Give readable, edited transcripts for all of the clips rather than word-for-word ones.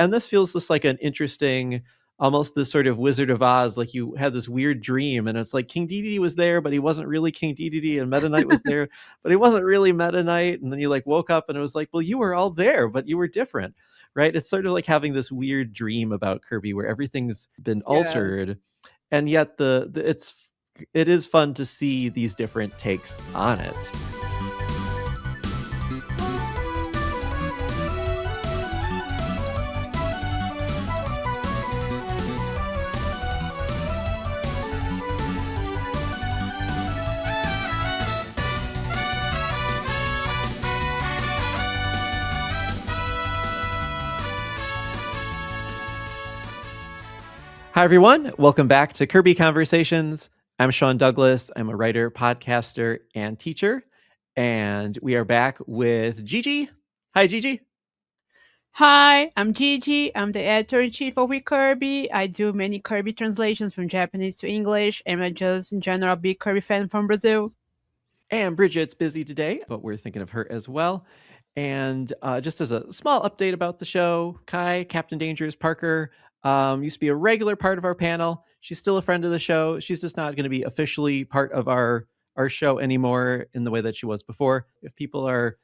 And this feels just like an interesting, almost this sort of Wizard of Oz, like you had this weird dream and it's like King Dedede was there, but he wasn't really King Dedede, and Meta Knight was there, but he wasn't really Meta Knight. And then you like woke up and it was like, well, you were all there, but you were different, right? It's sort of like having this weird dream about Kirby where everything's been Yes. altered, and yet it is fun to see these different takes on it. Hi, everyone. Welcome back to Kirby Conversations. I'm Sean Douglas. I'm a writer, podcaster, and teacher. And we are back with Gigi. Hi, Gigi. Hi, I'm Gigi. I'm the editor-in-chief of Kirby. I do many Kirby translations from Japanese to English, and I'm just in general a big Kirby fan from Brazil. And Bridget's busy today, but we're thinking of her as well. And just as a small update about the show, Kai, Captain Dangerous Parker, used to be a regular part of our panel. She's still a friend of the show. She's just not going to be officially part of our show anymore in the way that she was before. If people are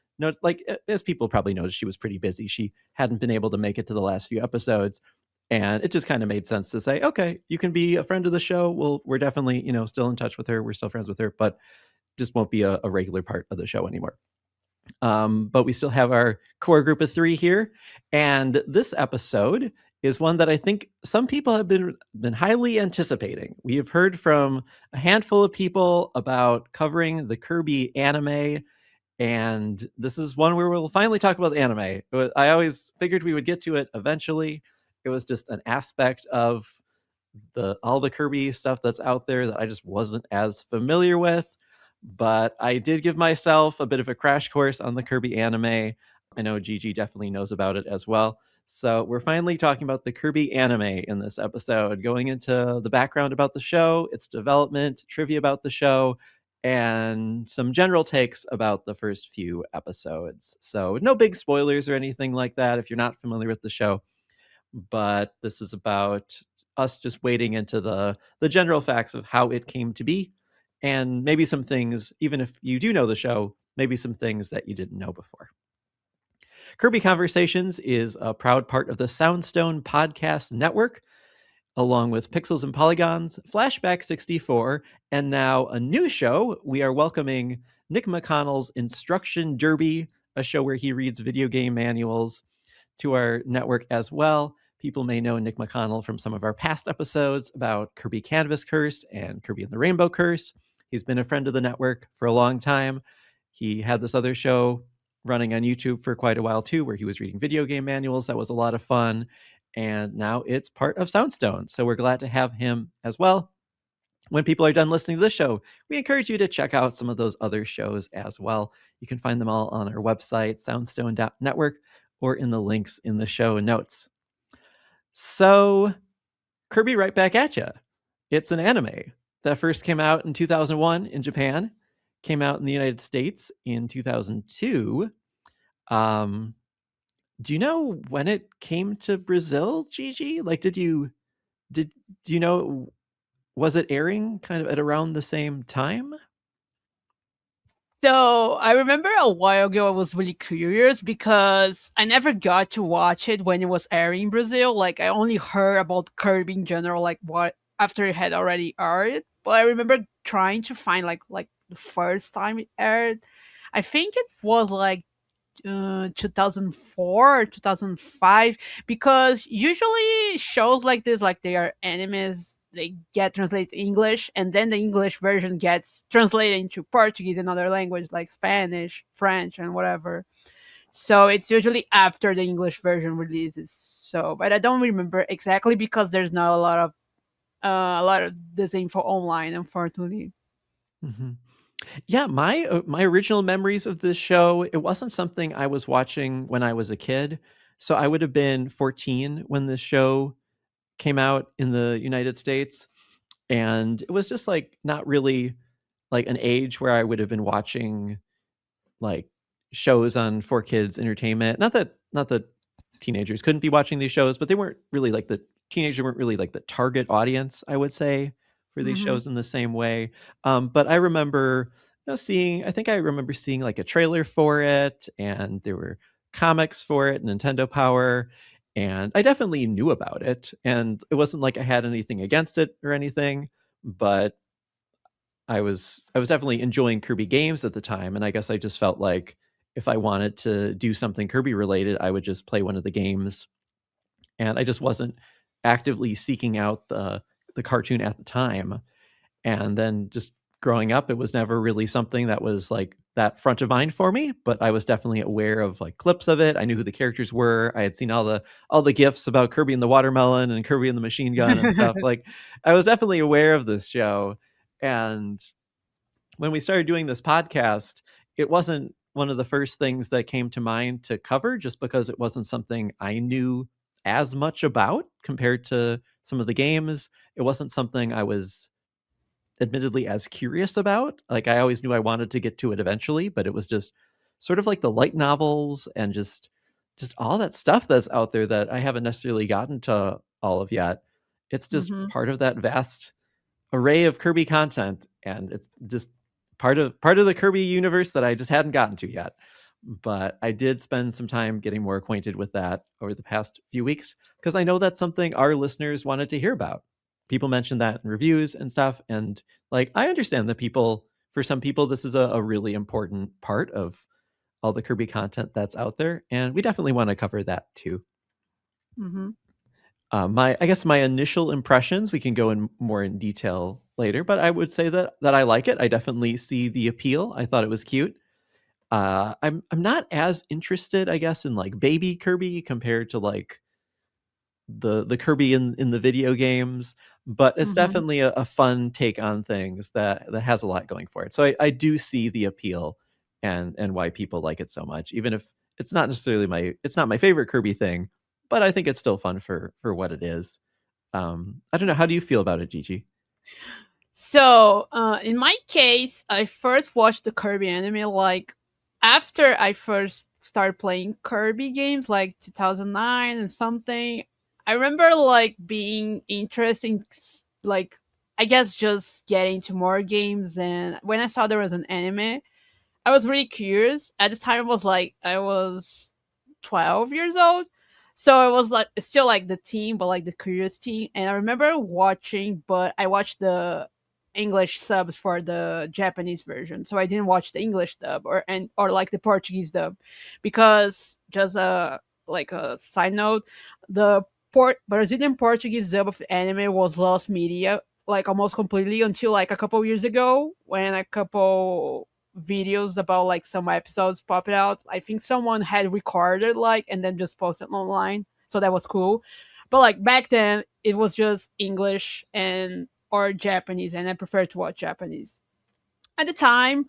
as people probably noticed, she was pretty busy. She hadn't been able to make it to the last few episodes, and it just kind of made sense to say, okay, you can be a friend of the show. We're definitely still in touch with her. We're still friends with her, but just won't be a regular part of the show anymore. But we still have our core group of three here, and this episode is one that I think some people have been highly anticipating. We have heard from a handful of people about covering the Kirby anime, and this is one where we'll finally talk about the anime. I always figured we would get to it eventually. It was just an aspect of all the Kirby stuff that's out there that I just wasn't as familiar with. But I did give myself a bit of a crash course on the Kirby anime. I know Gigi definitely knows about it as well. So we're finally talking about the Kirby anime in this episode, going into the background about the show, its development, trivia about the show, and some general takes about the first few episodes. So no big spoilers or anything like that if you're not familiar with the show. But this is about us just wading into the general facts of how it came to be, and maybe some things, even if you do know the show, maybe some things that you didn't know before. Kirby Conversations is a proud part of the Soundstone Podcast Network, along with Pixels and Polygons, Flashback 64, and now a new show. We are welcoming Nick McConnell's Instruction Derby, a show where he reads video game manuals, to our network as well. People may know Nick McConnell from some of our past episodes about Kirby Canvas Curse and Kirby and the Rainbow Curse. He's been a friend of the network for a long time. He had this other show running on YouTube for quite a while too, where he was reading video game manuals. That was a lot of fun. And now it's part of Soundstone. So we're glad to have him as well. When people are done listening to this show, we encourage you to check out some of those other shows as well. You can find them all on our website, soundstone.network, or in the links in the show notes. So, Kirby, right back at you. It's an anime that first came out in 2001 in Japan, came out in the United States in 2002. Do you know when it came to Brazil, Gigi? Like, do you know, was it airing kind of at around the same time? So I remember a while ago I was really curious because I never got to watch it when it was airing in Brazil. Like I only heard about Kirby in general, like what after it had already aired. But I remember trying to find like the first time it aired. I think it was like 2004 or 2005, because usually shows like this, like they are animes, they get translated to English and then the English version gets translated into Portuguese and other language like Spanish, French, and whatever. So it's usually after the English version releases. So but I don't remember exactly because there's not a lot of this info online, unfortunately. Mm-hmm. Yeah, my original memories of this show, it wasn't something I was watching when I was a kid. So I would have been 14 when this show came out in the United States, and it was just like not really like an age where I would have been watching like shows on 4Kids Entertainment. Not that teenagers couldn't be watching these shows, but they weren't really like the teenagers weren't really like the target audience, I would say, for these Mm-hmm. shows in the same way. But I remember, seeing. I think I remember seeing like a trailer for it, and there were comics for it, Nintendo Power, and I definitely knew about it. And it wasn't like I had anything against it or anything, but I was definitely enjoying Kirby games at the time, and I guess I just felt like if I wanted to do something Kirby related, I would just play one of the games, and I just wasn't actively seeking out the cartoon at the time. And then just growing up, it was never really something that was like that front of mind for me, but I was definitely aware of like clips of it. I knew who the characters were. I had seen all the gifs about Kirby and the watermelon and Kirby and the machine gun and stuff. Like I was definitely aware of this show. And when we started doing this podcast, it wasn't one of the first things that came to mind to cover just because it wasn't something I knew as much about compared to some of the games. It wasn't something I was admittedly as curious about. Like I always knew I wanted to get to it eventually, but it was just sort of like the light novels and just all that stuff that's out there that I haven't necessarily gotten to all of yet. It's just Mm-hmm. part of that vast array of Kirby content, and it's just part of the Kirby universe that I just hadn't gotten to yet. But I did spend some time getting more acquainted with that over the past few weeks because I know that's something our listeners wanted to hear about. People mentioned that in reviews and stuff, and like I understand that for some people, this is a really important part of all the Kirby content that's out there, and we definitely want to cover that too. Mm-hmm. My I guess my initial impressions, we can go in more in detail later, but I would say that I like it. I definitely see the appeal. I thought it was cute. I'm not as interested, I guess, in like baby Kirby compared to like the Kirby in the video games, but it's Mm-hmm. definitely a fun take on things that has a lot going for it. So I do see the appeal and why people like it so much, even if it's not my favorite Kirby thing, but I think it's still fun for what it is. I don't know. How do you feel about it, Gigi? So, in my case, I first watched the Kirby anime like after I first started playing Kirby games, like 2009 and something. I remember like being interesting, like I guess just getting to more games. And when I saw there was an anime, I was really curious. At the time, I was 12 years old. So it was like it's still like the teen, but like the curious teen. And I remember watching, but I watched the English subs for the Japanese version. So I didn't watch the English dub or like the Portuguese dub, because just like a side note, the Brazilian Portuguese dub of the anime was lost media like almost completely until like a couple years ago when a couple videos about like some episodes popped out. I think someone had recorded like and then just posted online. So that was cool. But like back then it was just English and or Japanese, and I prefer to watch Japanese. At the time,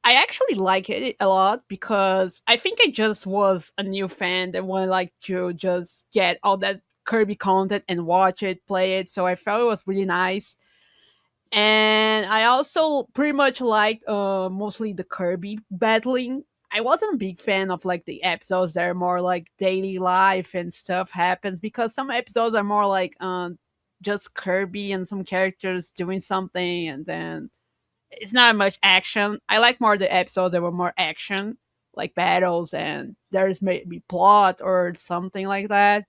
I actually liked it a lot because I think I just was a new fan that wanted like to just get all that Kirby content and watch it, play it. So I felt it was really nice. And I also pretty much liked mostly the Kirby battling. I wasn't a big fan of like the episodes that are more like daily life and stuff happens, because some episodes are more like just Kirby and some characters doing something, and then it's not much action. I like more the episodes that were more action, like battles, and there's maybe plot or something like that.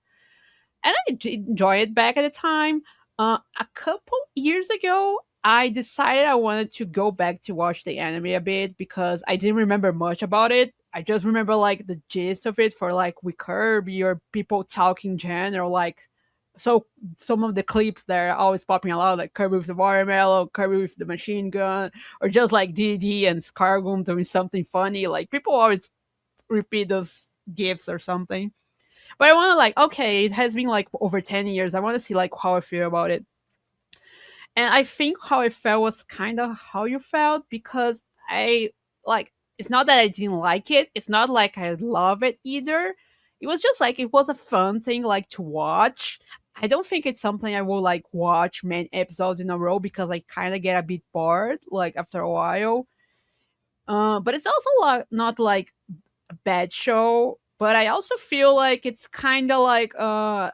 And I did enjoy it back at the time. A couple years ago, I decided I wanted to go back to watch the anime a bit because I didn't remember much about it. I just remember like the gist of it for like with Kirby or people talking general, like so some of the clips that are always popping a lot, like Kirby with the watermelon, Kirby with the machine gun, or just like DD and Scargum doing something funny. Like people always repeat those gifs or something. But I want to like, okay, it has been like over 10 years. I want to see like how I feel about it. And I think how I felt was kind of how you felt, because I like it's not that I didn't like it. It's not like I love it either. It was just like it was a fun thing like to watch. I don't think it's something I will like watch many episodes in a row because I kind of get a bit bored like after a while. But it's also like not like a bad show. but I also feel like it's kind of like a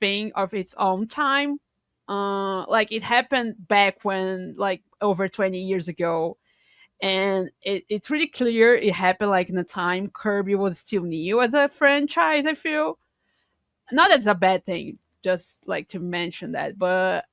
thing of its own time. Like it happened back when, like, over 20 years ago, and it's really clear it happened like in a time Kirby was still new as a franchise. I feel not that's a bad thing, just like to mention that, but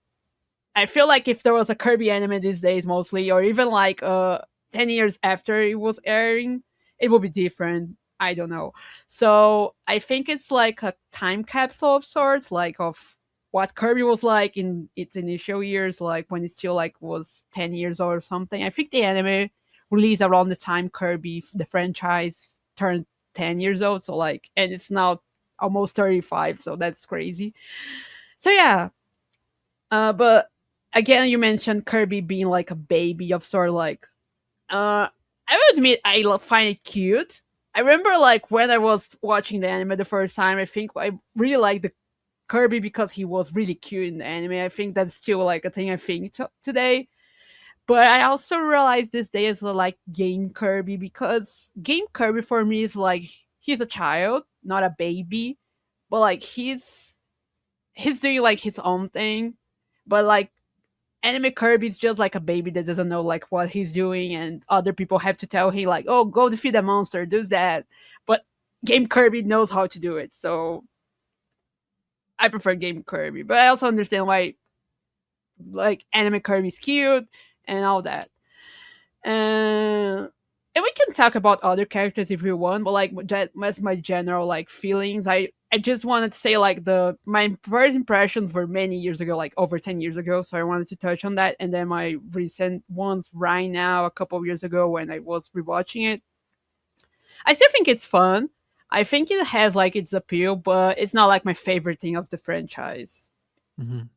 I feel like if there was a Kirby anime these days, mostly, or even like 10 years after it was airing, it would be different. I don't know. So I think it's like a time capsule of sorts, like of what Kirby was like in its initial years, like when it still like was 10 years old or something. I think the anime released around the time Kirby, the franchise, turned 10 years old. So like, and it's now almost 35. So that's crazy. So yeah, but again, you mentioned Kirby being like a baby of sort. Like, I will admit find it cute. I remember like when I was watching the anime the first time, I think I really liked the Kirby because he was really cute in the anime. I think that's still like a thing I think today. But I also realized this day is like game Kirby, because game Kirby for me is like he's a child, not a baby, but like he's doing like his own thing. But like anime Kirby's just like a baby that doesn't know like what he's doing, and other people have to tell him like, "Oh, go defeat the monster, do that." But Game Kirby knows how to do it, so I prefer Game Kirby. But I also understand why like anime Kirby's cute and all that. And we can talk about other characters if we want, but like that's my general like feelings. I just wanted to say like the my first impressions were many years ago, like over 10 years ago. So I wanted to touch on that, and then my recent ones right now, a couple of years ago when I was rewatching it. I still think it's fun. I think it has like its appeal, but it's not like my favorite thing of the franchise. Mhm.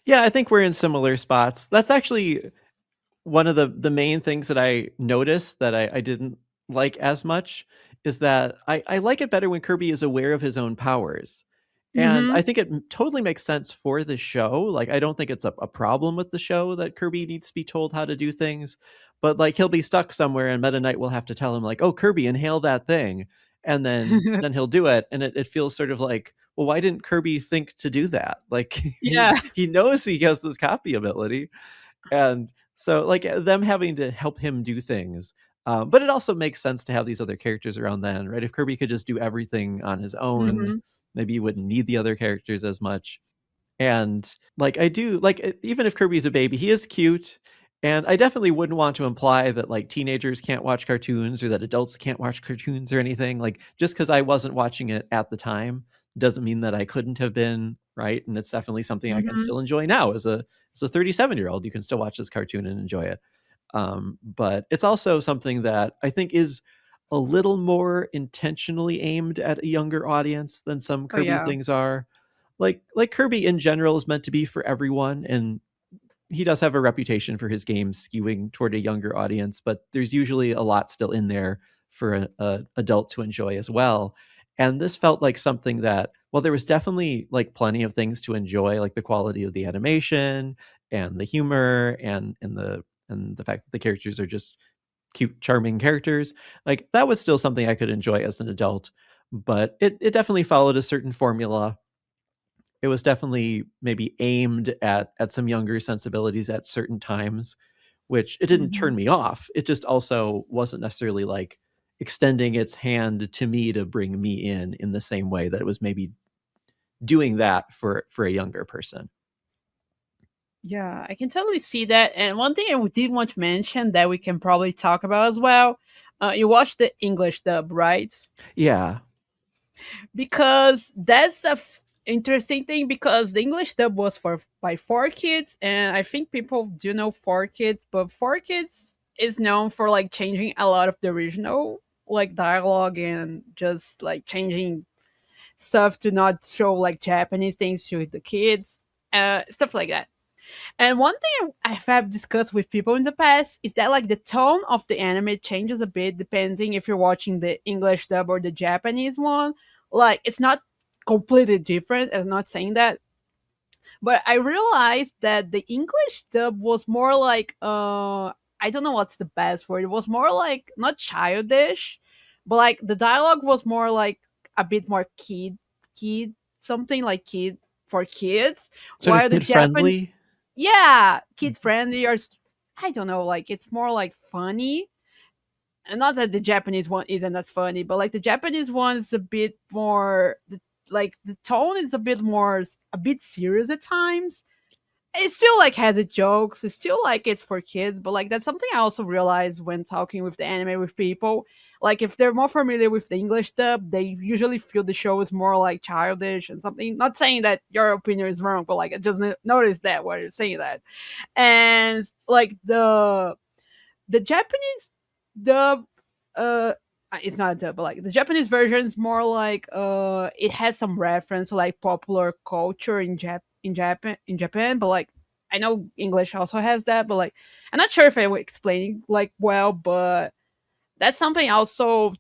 Yeah, I think we're in similar spots. That's actually one of the main things that I noticed that I didn't like as much is that I like it better when Kirby is aware of his own powers. And I Mm-hmm. think it totally makes sense for the show. Like, I don't think it's a problem with the show that Kirby needs to be told how to do things. But like he'll be stuck somewhere and Meta Knight will have to tell him, like, oh, Kirby, inhale that thing. And then he'll do it. And it feels sort of like, well, why didn't Kirby think to do that? Like Yeah. he knows he has this copy ability, and so like them having to help him do things, but it also makes sense to have these other characters around then, right? If Kirby could just do everything on his own, Mm-hmm. maybe you wouldn't need the other characters as much. And like I do like even if Kirby's a baby, he is cute. And I definitely wouldn't want to imply that like teenagers can't watch cartoons or that adults can't watch cartoons or anything. Like just because I wasn't watching it at the time doesn't mean that I couldn't have been, right? And it's definitely something I can Mm-hmm. still enjoy now as a 37-year-old. You can still watch this cartoon and enjoy it. But it's also something that I think is a little more intentionally aimed at a younger audience than some Oh Kirby yeah. things are. Like Kirby in general is meant to be for everyone, and he does have a reputation for his games skewing toward a younger audience, but there's usually a lot still in there for an adult to enjoy as well. And this felt like something that, well, there was definitely like plenty of things to enjoy, like the quality of the animation and the humor and the fact that the characters are just cute, charming characters. Like that was still something I could enjoy as an adult, but it definitely followed a certain formula. It was definitely maybe aimed at some younger sensibilities at certain times, which it didn't Mm-hmm. turn me off. It just also wasn't necessarily like extending its hand to me to bring me in the same way that it was maybe doing that for a younger person. Yeah, I can totally see that. And one thing I did want to mention that we can probably talk about as well. You watched the English dub, right? Yeah. Because that's interesting thing, because the English dub was for by 4Kids, and I think people do know 4Kids, but 4Kids is known for like changing a lot of the original like dialogue and just like changing stuff to not show like Japanese things to the kids, stuff like that. And one thing I have discussed with people in the past is that like the tone of the anime changes a bit depending if you're watching the English dub or the Japanese one. Like it's not completely different. I'm not saying that, but I realized that the English dub was more like I don't know what's the best word. It was more like not childish, but like the dialogue was more like a bit more kid something like kid for kids, Sort of while the kid Japan friendly. yeah, kid friendly or I don't know, like it's more like funny. And not that the Japanese one isn't as funny, but like the Japanese one is a bit more like the tone is a bit more a bit serious at times. It still like has its jokes. It's still like it's for kids, but like that's something I also realized when talking with the anime with people. Like if they're more familiar with the English dub, they usually feel the show is more like childish and something. Not saying that your opinion is wrong, but like I just noticed that while you're saying that. And like the Japanese dub, uh, it's not a dub, but like the Japanese version is more like it has some reference to like popular culture in Japan, but like I know English also has that, but like I'm not sure if I was explaining like well, but that's something also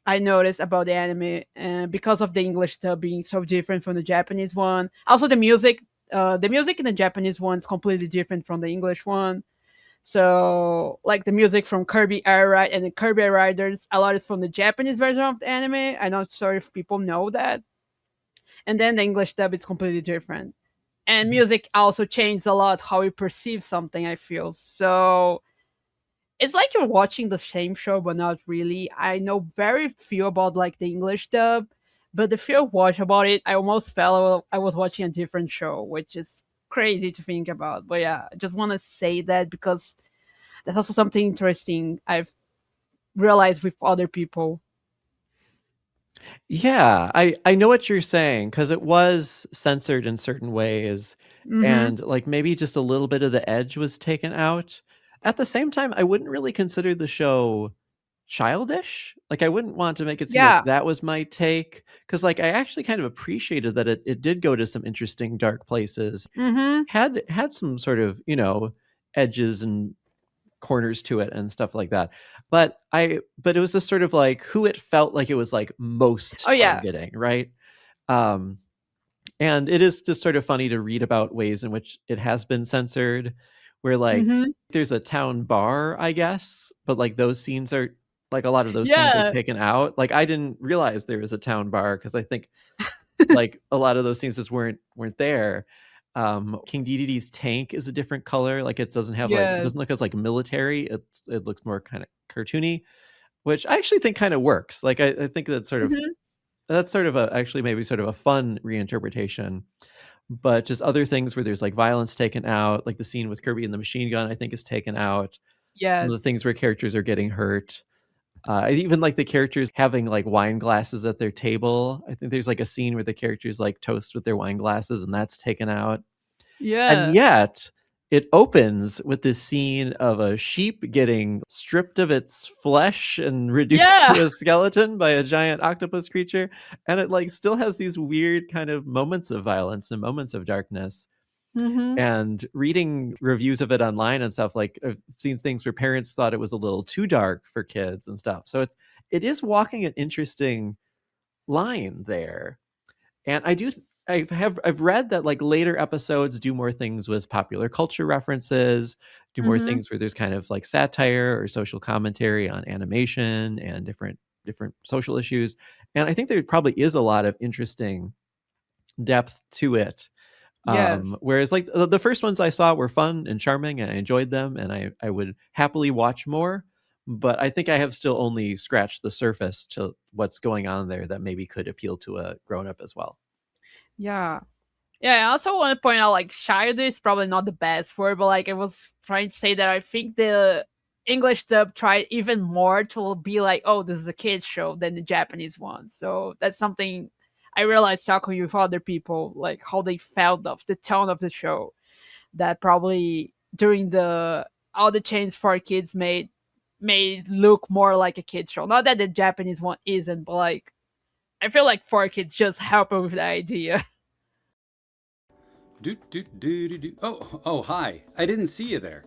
I noticed about the anime because of the English dub being so different from the Japanese one. Also, the music in the Japanese one is completely different from the English one. So, like the music from Kirby Air Ride and the Kirby Air Riders, a lot is from the Japanese version of the anime. I'm not sure if people know that. And then the English dub is completely different. And music also changes a lot how you perceive something, I feel. So, it's like you're watching the same show, but not really. I know very few about like the English dub, but the few I watched about it, I almost felt I was watching a different show, which is crazy to think about. But yeah, I just want to say that because that's also something interesting I've realized with other people. Yeah, I know what you're saying because it was censored in certain ways, Mm-hmm. and like maybe just a little bit of the edge was taken out. At the same time, I wouldn't really consider the show childish. Like I wouldn't want to make it seem like Yeah. that was my take because like I actually kind of appreciated that it did go to some interesting dark places. Mm-hmm. Had some sort of, edges and corners to it and stuff like that. But it was just sort of like who it felt like it was like Oh most yeah. targeting, right? Um and it is just sort of funny to read about ways in which it has been censored, where like Mm-hmm. there's a town bar, I guess, but like those scenes are like a lot of those scenes are Yeah. taken out. Like I didn't realize there was a town bar because I think like a lot of those things just weren't there. King Dedede's tank is a different color. Like it doesn't have like it Yes. doesn't look as like military. It looks more kind of cartoony, which I actually think kind of works. Like I think Mm-hmm. that's sort of a actually maybe sort of a fun reinterpretation. But just other things where there's like violence taken out, like the scene with Kirby and the machine gun, I think is taken out. Some of the Yes. things where characters are getting hurt. Even like the characters having like wine glasses at their table. I think there's like a scene where the characters like toast with their wine glasses, and that's taken out. And Yeah. yet, it opens with this scene of a sheep getting stripped of its flesh and reduced Yeah. to a skeleton by a giant octopus creature, and it like still has these weird kind of moments of violence and moments of darkness. Mm-hmm. And reading reviews of it online and stuff, like I've seen things where parents thought it was a little too dark for kids and stuff. So it is walking an interesting line there. And I've read that like later episodes do more things with popular culture references, do more Mm-hmm. things where there's kind of like satire or social commentary on animation and different social issues. And I think there probably is a lot of interesting depth to it. Yes. Whereas like the first ones I saw were fun and charming and I enjoyed them and I would happily watch more. But I think I have still only scratched the surface to what's going on there that maybe could appeal to a grown up as well. Yeah. Yeah, I also want to point out like childish is probably not the best word, but like I was trying to say that I think the English dub tried even more to be like, oh, this is a kids show than the Japanese one. So that's something I realized talking with other people, like how they felt of the tone of the show. That probably during the all the changes for kids made look more like a kids show. Not that the Japanese one isn't, but like I feel like for kids just help with the idea. Oh, hi. I didn't see you there.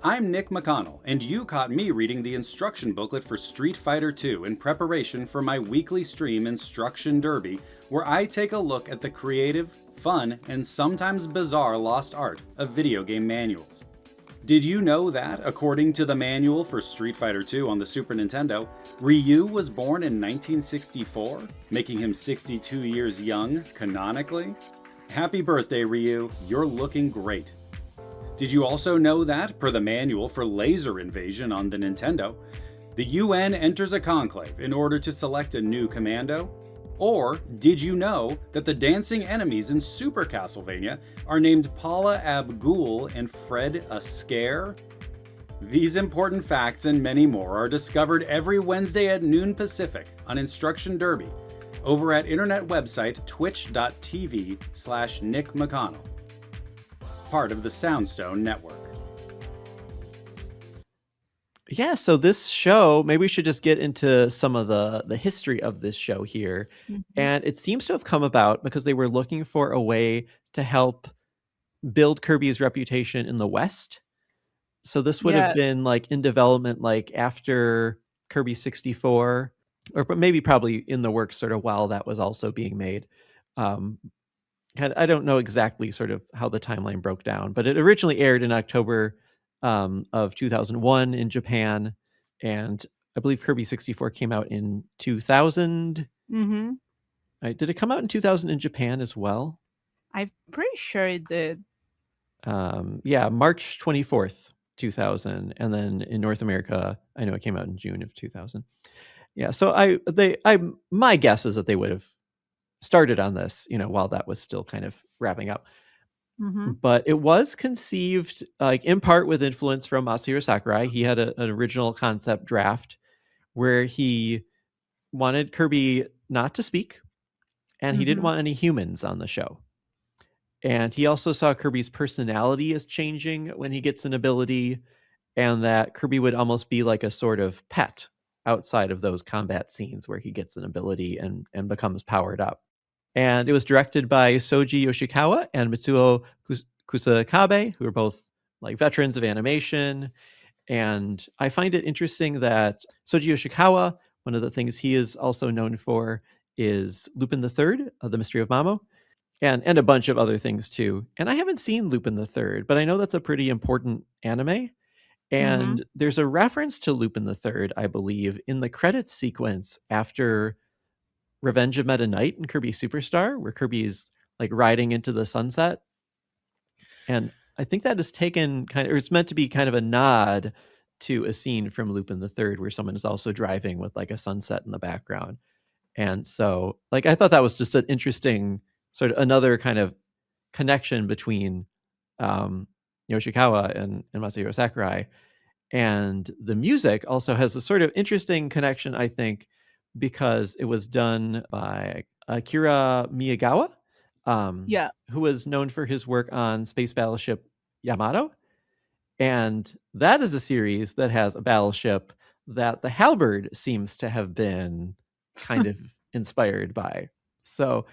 I'm Nick McConnell, and you caught me reading the instruction booklet for Street Fighter II in preparation for my weekly stream Instruction Derby, where I take a look at the creative, fun, and sometimes bizarre lost art of video game manuals. Did you know that, according to the manual for Street Fighter II on the Super Nintendo, Ryu was born in 1964, making him 62 years young, canonically? Happy birthday, Ryu. You're looking great. Did you also know that, per the manual for Laser Invasion on the Nintendo, the UN enters a conclave in order to select a new commando? Or did you know that the dancing enemies in Super Castlevania are named Paula Abgul and Fred Askare? These important facts and many more are discovered every Wednesday at noon Pacific on Instruction Derby over at internet website twitch.tv/Nick McConnell, part of the Soundstone Network. Yeah, so this show, maybe we should just get into some of the history of this show here. And it seems to have come about because they were looking for a way to help build Kirby's reputation in the West. So this would have Yeah. been like in development like after Kirby 64, or but maybe probably in the works sort of while that was also being made. I don't know exactly sort of how the timeline broke down, but it originally aired in October of 2001 in Japan, and I believe Kirby 64 came out in 2000. Mm-hmm. Did it come out in 2000 in Japan as well? I'm pretty sure it did. Yeah, March 24th, 2000, and then in North America, I know it came out in June of 2000. Yeah, so my guess is that they would have started on this, while that was still kind of wrapping up. Mm-hmm. But it was conceived like in part with influence from Masahiro Sakurai. He had an original concept draft where he wanted Kirby not to speak, and he didn't want any humans on the show. And he also saw Kirby's personality as changing when he gets an ability, and that Kirby would almost be like a sort of pet outside of those combat scenes where he gets an ability and becomes powered up. And it was directed by Soji Yoshikawa and Mitsuo Kusakabe, who are both like veterans of animation. And I find it interesting that Soji Yoshikawa, one of the things he is also known for is Lupin the Third, The Mystery of Mamo, and a bunch of other things too. And I haven't seen Lupin the Third, but I know that's a pretty important anime. And there's a reference to Lupin the Third, I believe, in the credits sequence after Revenge of Meta Knight and Kirby Superstar, where Kirby is like riding into the sunset. And I think that is taken or it's meant to be kind of a nod to a scene from Lupin the Third where someone is also driving with like a sunset in the background. And so like I thought that was just an interesting sort of another kind of connection between Yoshikawa and Masahiro Sakurai. And the music also has a sort of interesting connection, I think, because it was done by Akira Miyagawa, Yeah. who was known for his work on Space Battleship Yamato. And that is a series that has a battleship that the halberd seems to have been kind of inspired by. So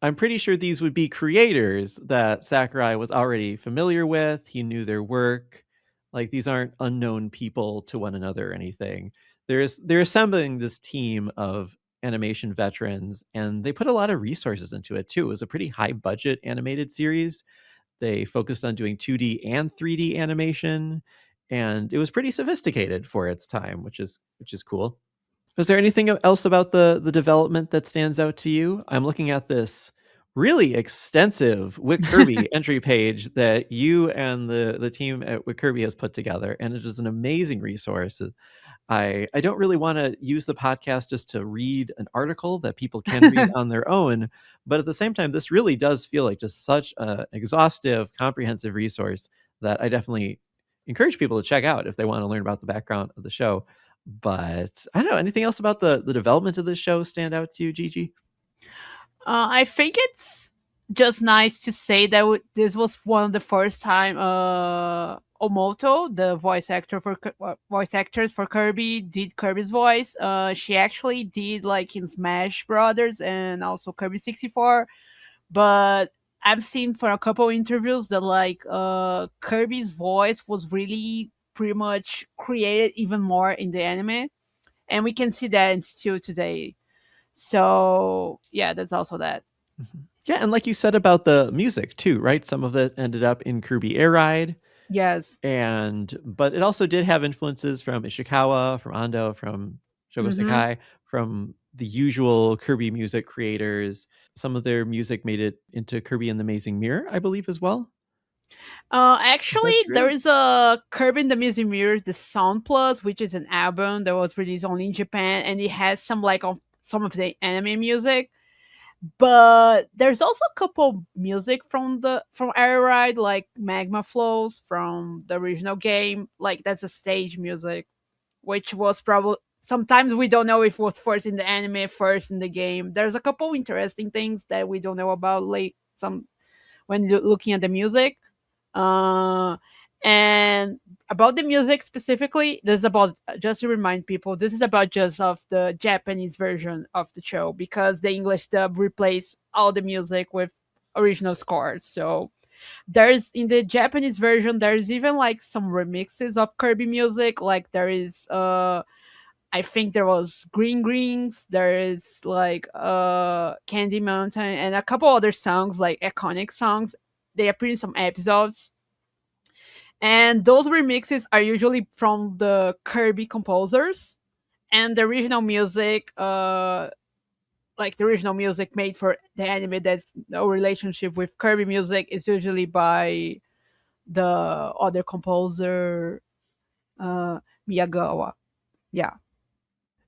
I'm pretty sure these would be creators that Sakurai was already familiar with. He knew their work. Like these aren't unknown people to one another or anything. They're assembling this team of animation veterans, and they put a lot of resources into it too. It was a pretty high budget animated series. They focused on doing 2D and 3D animation, and it was pretty sophisticated for its time, which is cool. Is there anything else about the development that stands out to you? I'm looking at this really extensive Wick Kirby entry page that you and the team at Wick Kirby has put together, and it is an amazing resource. I don't really want to use the podcast just to read an article that people can read on their own, but at the same time, this really does feel like just such an exhaustive, comprehensive resource that I definitely encourage people to check out if they want to learn about the background of the show. But I don't know, anything else about the development of this show stand out to you, Gigi? I think it's just nice to say that this was one of the first time Omoto, the voice actors for Kirby, did Kirby's voice. She actually did like in Smash Brothers and also Kirby 64. But I've seen for a couple interviews that like Kirby's voice was really pretty much created even more in the anime, and we can see that still today. So yeah, that's also that. Yeah, and like you said about the music too, right? Some of it ended up in Kirby Air Ride. Yes. But it also did have influences from Ishikawa, from Ando, from Shogo Mm-hmm. Sekai, from the usual Kirby music creators. Some of their music made it into Kirby and the Amazing Mirror, I believe, as well. Is Actually, that there true? is a Kirby in the Music Mirror, the Sound Plus, which is an album that was released only in Japan, and it has some of the anime music. But there's also a couple music from Air Ride, like Magma Flows from the original game. Like that's a stage music, which was probably sometimes we don't know if it was first in the anime, first in the game. There's a couple interesting things that we don't know about late some when looking at the music. Uh, and about the music specifically, this is about just to remind people, this is about just of the Japanese version of the show because the English dub replaced all the music with original scores. So there's in the Japanese version, there's even like some remixes of Kirby music. Like there is I think there was Green Greens, there is like Candy Mountain and a couple other songs, like iconic songs. They appear in some episodes, and those remixes are usually from the Kirby composers, and the original music like the original music made for the anime that's no relationship with Kirby music is usually by the other composer, uh Miyagawa. Yeah.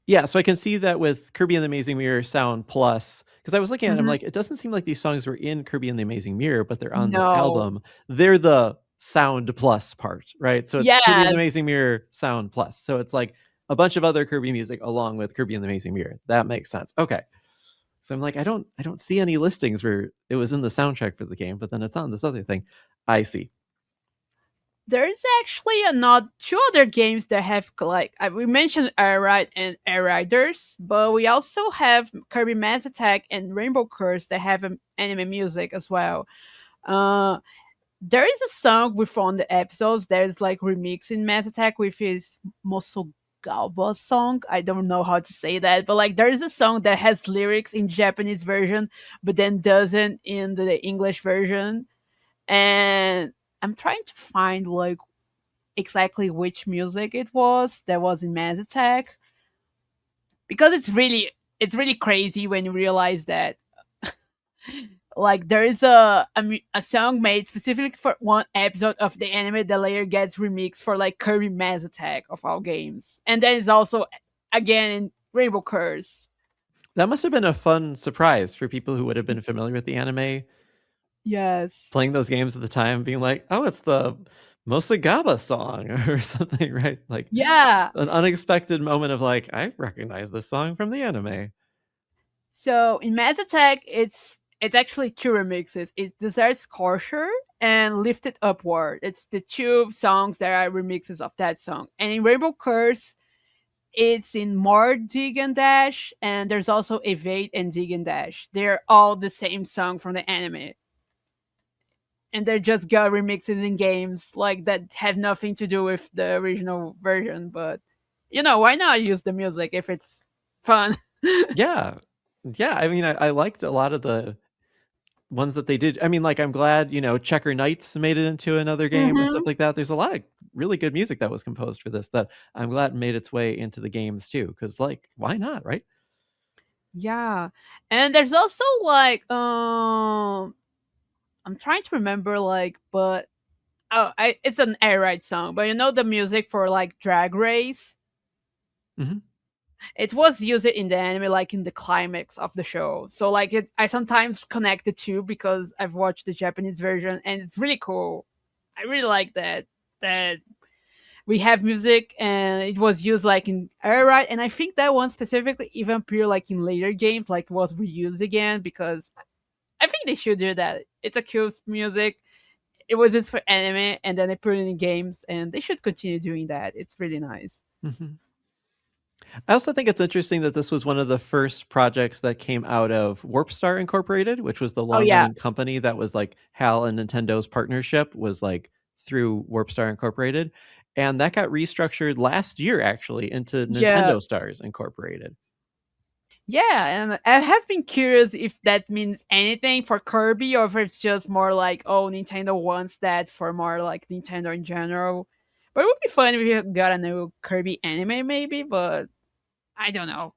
Yeah, so I can see that with Kirby and the Amazing Mirror Sound Plus, because I was looking at it, I'm Hmm. like, it doesn't seem like these songs were in Kirby and the Amazing Mirror, but they're on this No. album. They're the Sound Plus part, right? So it's Kirby and the Yes. Amazing Mirror Sound Plus. So it's like a bunch of other Kirby music along with Kirby and the Amazing Mirror. That makes sense. Okay. So I'm like, I don't see any listings where it was in the soundtrack for the game, but then it's on this other thing. I see. There's actually not two other games that have like we mentioned Air Ride and Air Riders, but we also have Kirby Mass Attack and Rainbow Curse that have anime music as well. Uh, there is a song we found the episodes. There's like remix in Mass Attack with his Mosogaba song. I don't know how to say that, but like there is a song that has lyrics in Japanese version, but then doesn't in the English version. And I'm trying to find like exactly which music it was that was in Mass Attack because it's really crazy when you realize that like there is a song made specifically for one episode of the anime that later gets remixed for like Kirby Mass Attack of all games, and then it's also again in Rainbow Curse. That must have been a fun surprise for people who would have been familiar with the anime Yes. playing those games at the time, being like, "Oh, it's the Mosagaba song" or something, right? Like Yeah. an unexpected moment of like, "I recognize this song from the anime." So in Mass Attack, it's actually two remixes. It's Desert Scorcher and Lift It Upward. It's the two songs that are remixes of that song. And in Rainbow Curse, it's in More Dig and Dash, and there's also Evade and Dig and Dash. They're all the same song from the anime. And they're just got remixes in games like that have nothing to do with the original version, but why not use the music if it's fun? Yeah, yeah. I mean, I liked a lot of the ones that they did. I mean, like, I'm glad Checker Knights made it into another game and stuff Hmm. like that. There's a lot of really good music that was composed for this that I'm glad made its way into the games too. Because like, why not, right? Yeah. And there's also like I'm trying to remember like but it's an air ride song, but the music for like Drag Race, Hmm. it was used in the anime like in the climax of the show. So like I sometimes connect the two because I've watched the Japanese version and it's really cool. I really like that we have music and it was used like in air ride, and I think that one specifically even appeared like in later games, like was reused again because I think they should do that. It's a cool music. It was just for anime, and then they put it in games, and they should continue doing that. It's really nice. Hmm. I also think it's interesting that this was one of the first projects that came out of Warp Star Incorporated, which was the Oh yeah, long-running company that was like HAL and Nintendo's partnership was like through Warp Star Incorporated, and that got restructured last year actually into yeah, Nintendo Stars Incorporated. Yeah, and I have been curious if that means anything for Kirby or if it's just more like, oh, Nintendo wants that for more like Nintendo in general. But it would be fun if you got a new Kirby anime, maybe, but I don't know.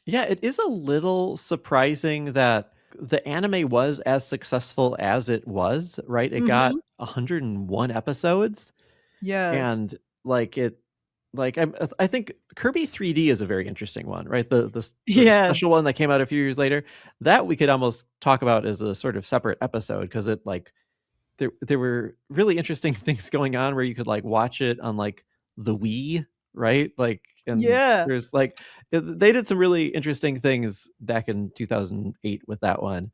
Yeah, it is a little surprising that the anime was as successful as it was, right? It got Mm-hmm. 101 episodes, Yes. and like it like I think Kirby 3D is a very interesting one, right? The sort of Yes. special one that came out a few years later. That we could almost talk about as a sort of separate episode because it like there were really interesting things going on where you could like watch it on like the Wii, right? Like and Yeah. there's like they did some really interesting things back in 2008 with that one.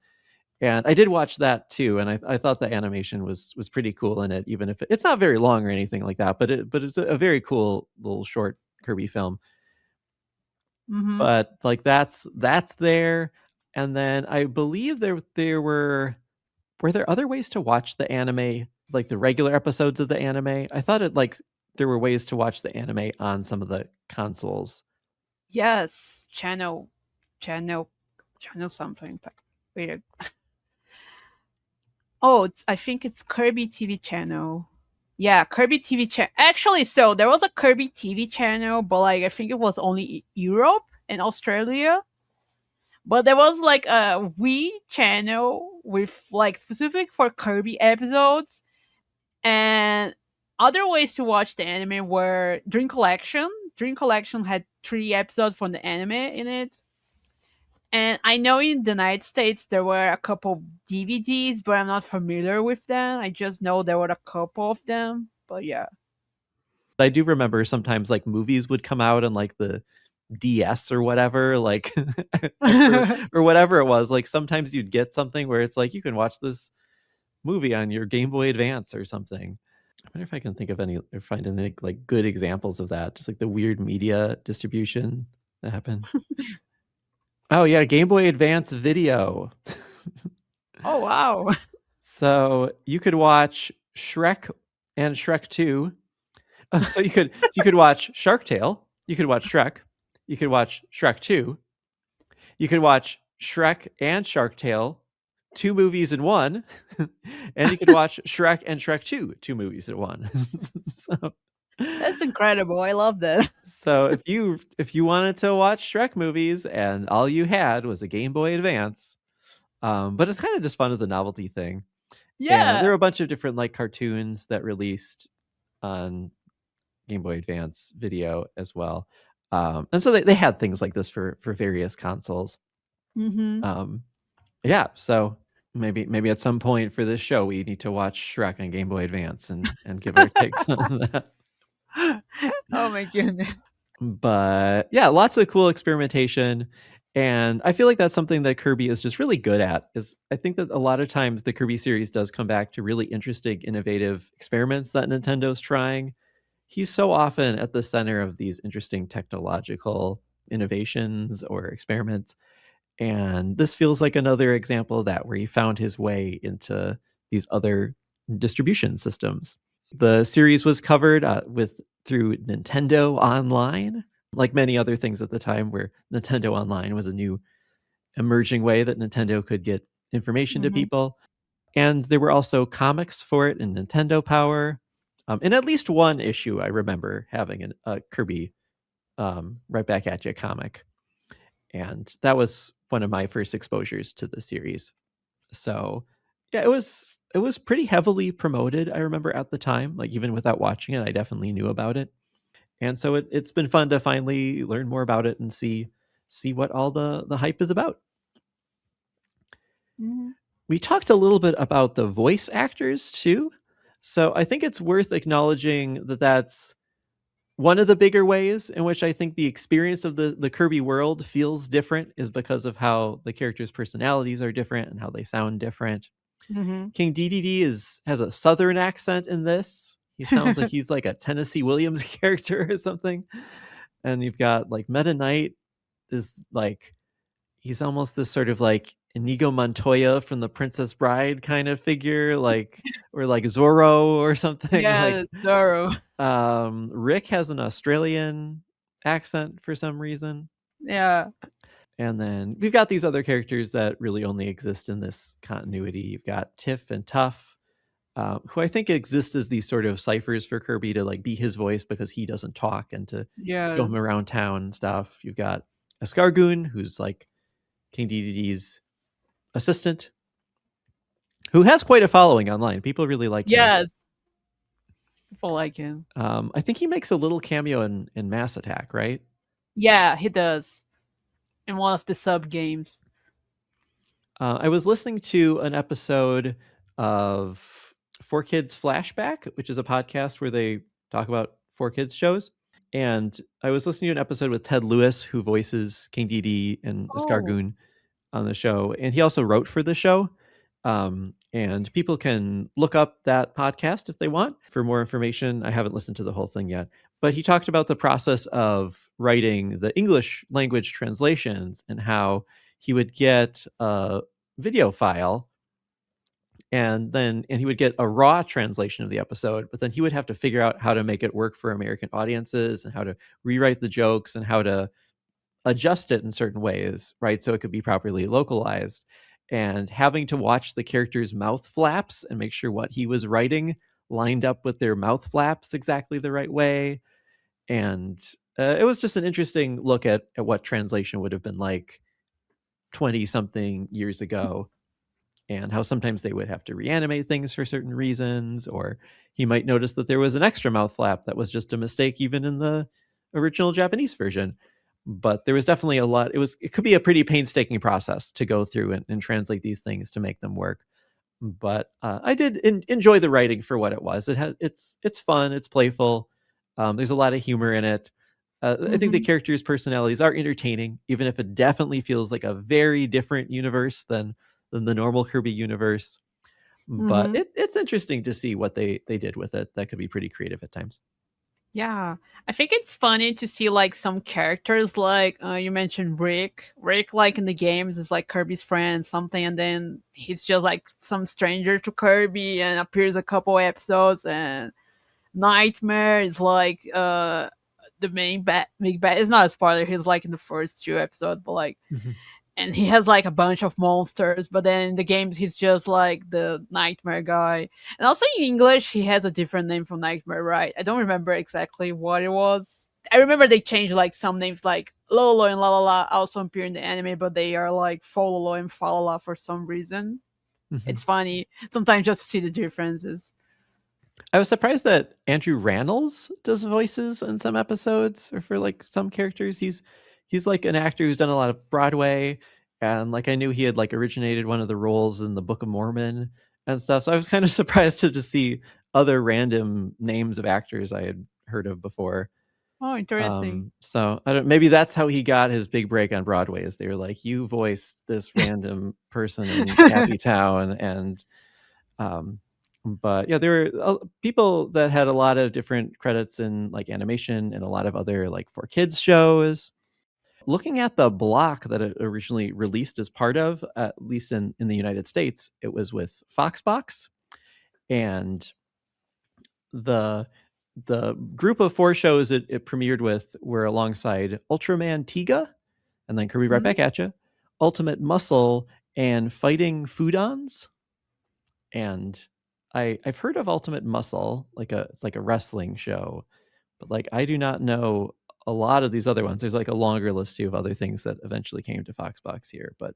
And I did watch that too, and I thought the animation was pretty cool in it, even if it's not very long or anything like that. But it's a very cool little short Kirby film. Mm-hmm. But like that's there, and then I believe there were there other ways to watch the anime, like the regular episodes of the anime? I thought it like there were ways to watch the anime on some of the consoles. Yes. Channel, channel something. Wait. Oh, I think it's Kirby TV channel. Yeah, Kirby TV channel. Actually, so there was a Kirby TV channel, but like I think it was only Europe and Australia. But there was like a Wii channel with like specific for Kirby episodes, and other ways to watch the anime were Dream Collection. Dream Collection had 3 episodes from the anime in it. And I know in the United States there were a couple DVDs, but I'm not familiar with them. I just know there were a couple of them. But yeah. I do remember sometimes like movies would come out on like the DS or whatever, like or whatever it was. Like sometimes you'd get something where it's like you can watch this movie on your Game Boy Advance or something. I wonder if I can think of any or find any like good examples of that. Just like the weird media distribution that happened. Oh yeah, Game Boy Advance video. Oh wow. So you could watch Shrek and Shrek 2. So you could watch Shark Tale, you could watch Shrek, you could watch Shrek 2, you could watch Shrek and Shark Tale, 2 movies in one, and you could watch Shrek and Shrek 2, 2 movies in one. so That's incredible. I love that. so if you wanted to watch Shrek movies and all you had was a Game Boy Advance, but it's kind of just fun as a novelty thing. And there Yeah. were a bunch of different like cartoons that released on Game Boy Advance video as well. And so they had things like this for various consoles. Mhm. Um, yeah, so maybe at some point for this show we need to watch Shrek on Game Boy Advance and give our takes on that. Oh my goodness. But yeah, lots of cool experimentation. And I feel like that's something that Kirby is just really good at. Is I think that a lot of times the Kirby series does come back to really interesting, innovative experiments that Nintendo's trying. He's so often at the center of these interesting technological innovations or experiments. And this feels like another example of that, where he found his way into these other distribution systems. The series was covered with through Nintendo Online, like many other things at the time, where Nintendo Online was a new emerging way that Nintendo could get information to Mhm. people. And there were also comics for it in Nintendo Power. In at least one issue, I remember having a Kirby Right Back at You comic. And that was one of my first exposures to the series. So yeah, it was pretty heavily promoted, I remember at the time. Like even without watching it, I definitely knew about it. And so it's been fun to finally learn more about it and see what all the hype is about. Mhm. We talked a little bit about the voice actors too. So I think it's worth acknowledging that that's one of the bigger ways in which I think the experience of the Kirby world feels different is because of how the characters' personalities are different and how they sound different. Mhm. King DDD has a southern accent in this. He sounds like he's like a Tennessee Williams character or something. And you've got like Meta Knight is like he's almost this sort of like Inigo Montoya from the Princess Bride kind of figure, like or like Zorro or something. Like Yeah, Zoro. Rick has an Australian accent for some reason. Yeah. And then we've got these other characters that really only exist in this continuity. You've got Tiff and Tuff, who I think exist as these sort of ciphers for Kirby to like be his voice because he doesn't talk and to show Yeah. him around town and stuff. You've got Escargoon, who's like King Dedede's assistant, who has quite a following online. People really like him. Yes. People like him. I think he makes a little cameo in Mass Attack, right? Yeah, he does. In one of the sub games. I was listening to an episode of 4Kids Flashback, which is a podcast where they talk about 4Kids shows. And I was listening to an episode with Ted Lewis, who voices King Dedede and Oh. Escargoon on the show. And he also wrote for the show. And people can look up that podcast if they want for more information. I haven't listened to the whole thing yet. But he talked about the process of writing the English language translations and how he would get a video file and he would get a raw translation of the episode, but then he would have to figure out how to make it work for American audiences and how to rewrite the jokes and how to adjust it in certain ways, right? So it could be properly localized. And having to watch the characters' mouth flaps and make sure what he was writing lined up with their mouth flaps exactly the right way. And it was just an interesting look at what translation would have been like 20 something years ago, and how sometimes they would have to reanimate things for certain reasons, or he might notice that there was an extra mouth flap that was just a mistake even in the original Japanese version. But there was definitely a lot. It could be a pretty painstaking process to go through and translate these things to make them work. But I did enjoy the writing for what it was. It's fun, it's playful. There's a lot of humor in it. I think the characters' personalities are entertaining, even if it definitely feels like a very different universe than the normal Kirby universe. But it's interesting to see what they did with it. That could be pretty creative at times. Yeah, I think it's funny to see like some characters like you mentioned Rick. Rick, like in the games, is like Kirby's friend, something, and then he's just like some stranger to Kirby and appears a couple episodes. And Nightmare is like the main big bad. It's not a spoiler. He's like in the first two episodes, but like and he has like a bunch of monsters, but then in the games he's just like the Nightmare guy. And also in English he has a different name from Nightmare, right? I don't remember exactly what it was. I remember they changed like some names, like Lolo and La La La also appear in the anime, but they are like Fololo and Falala for some reason. It's funny sometimes just to see the differences. I was surprised that Andrew Rannells does voices in some episodes or for like some characters. He's like an actor who's done a lot of Broadway, and like I knew he had like originated one of the roles in the Book of Mormon and stuff. So I was kind of surprised to just see other random names of actors I had heard of before. Oh, interesting. So I don't. Maybe that's how he got his big break on Broadway. Is they were like, you voiced this random person in Happy Town, and but yeah, there were people that had a lot of different credits in like animation and a lot of other like for kids shows. Looking at the block that it originally released as part of, at least in the United States, it was with Foxbox, and the group of 4 shows it premiered with were alongside Ultraman Tiga, and then Kirby Right Back at Ya, Ultimate Muscle, and Fighting Foodons. And I've heard of Ultimate Muscle, it's like a wrestling show, but like I do not know a lot of these other ones. There's like a longer list too of other things that eventually came to Foxbox here, but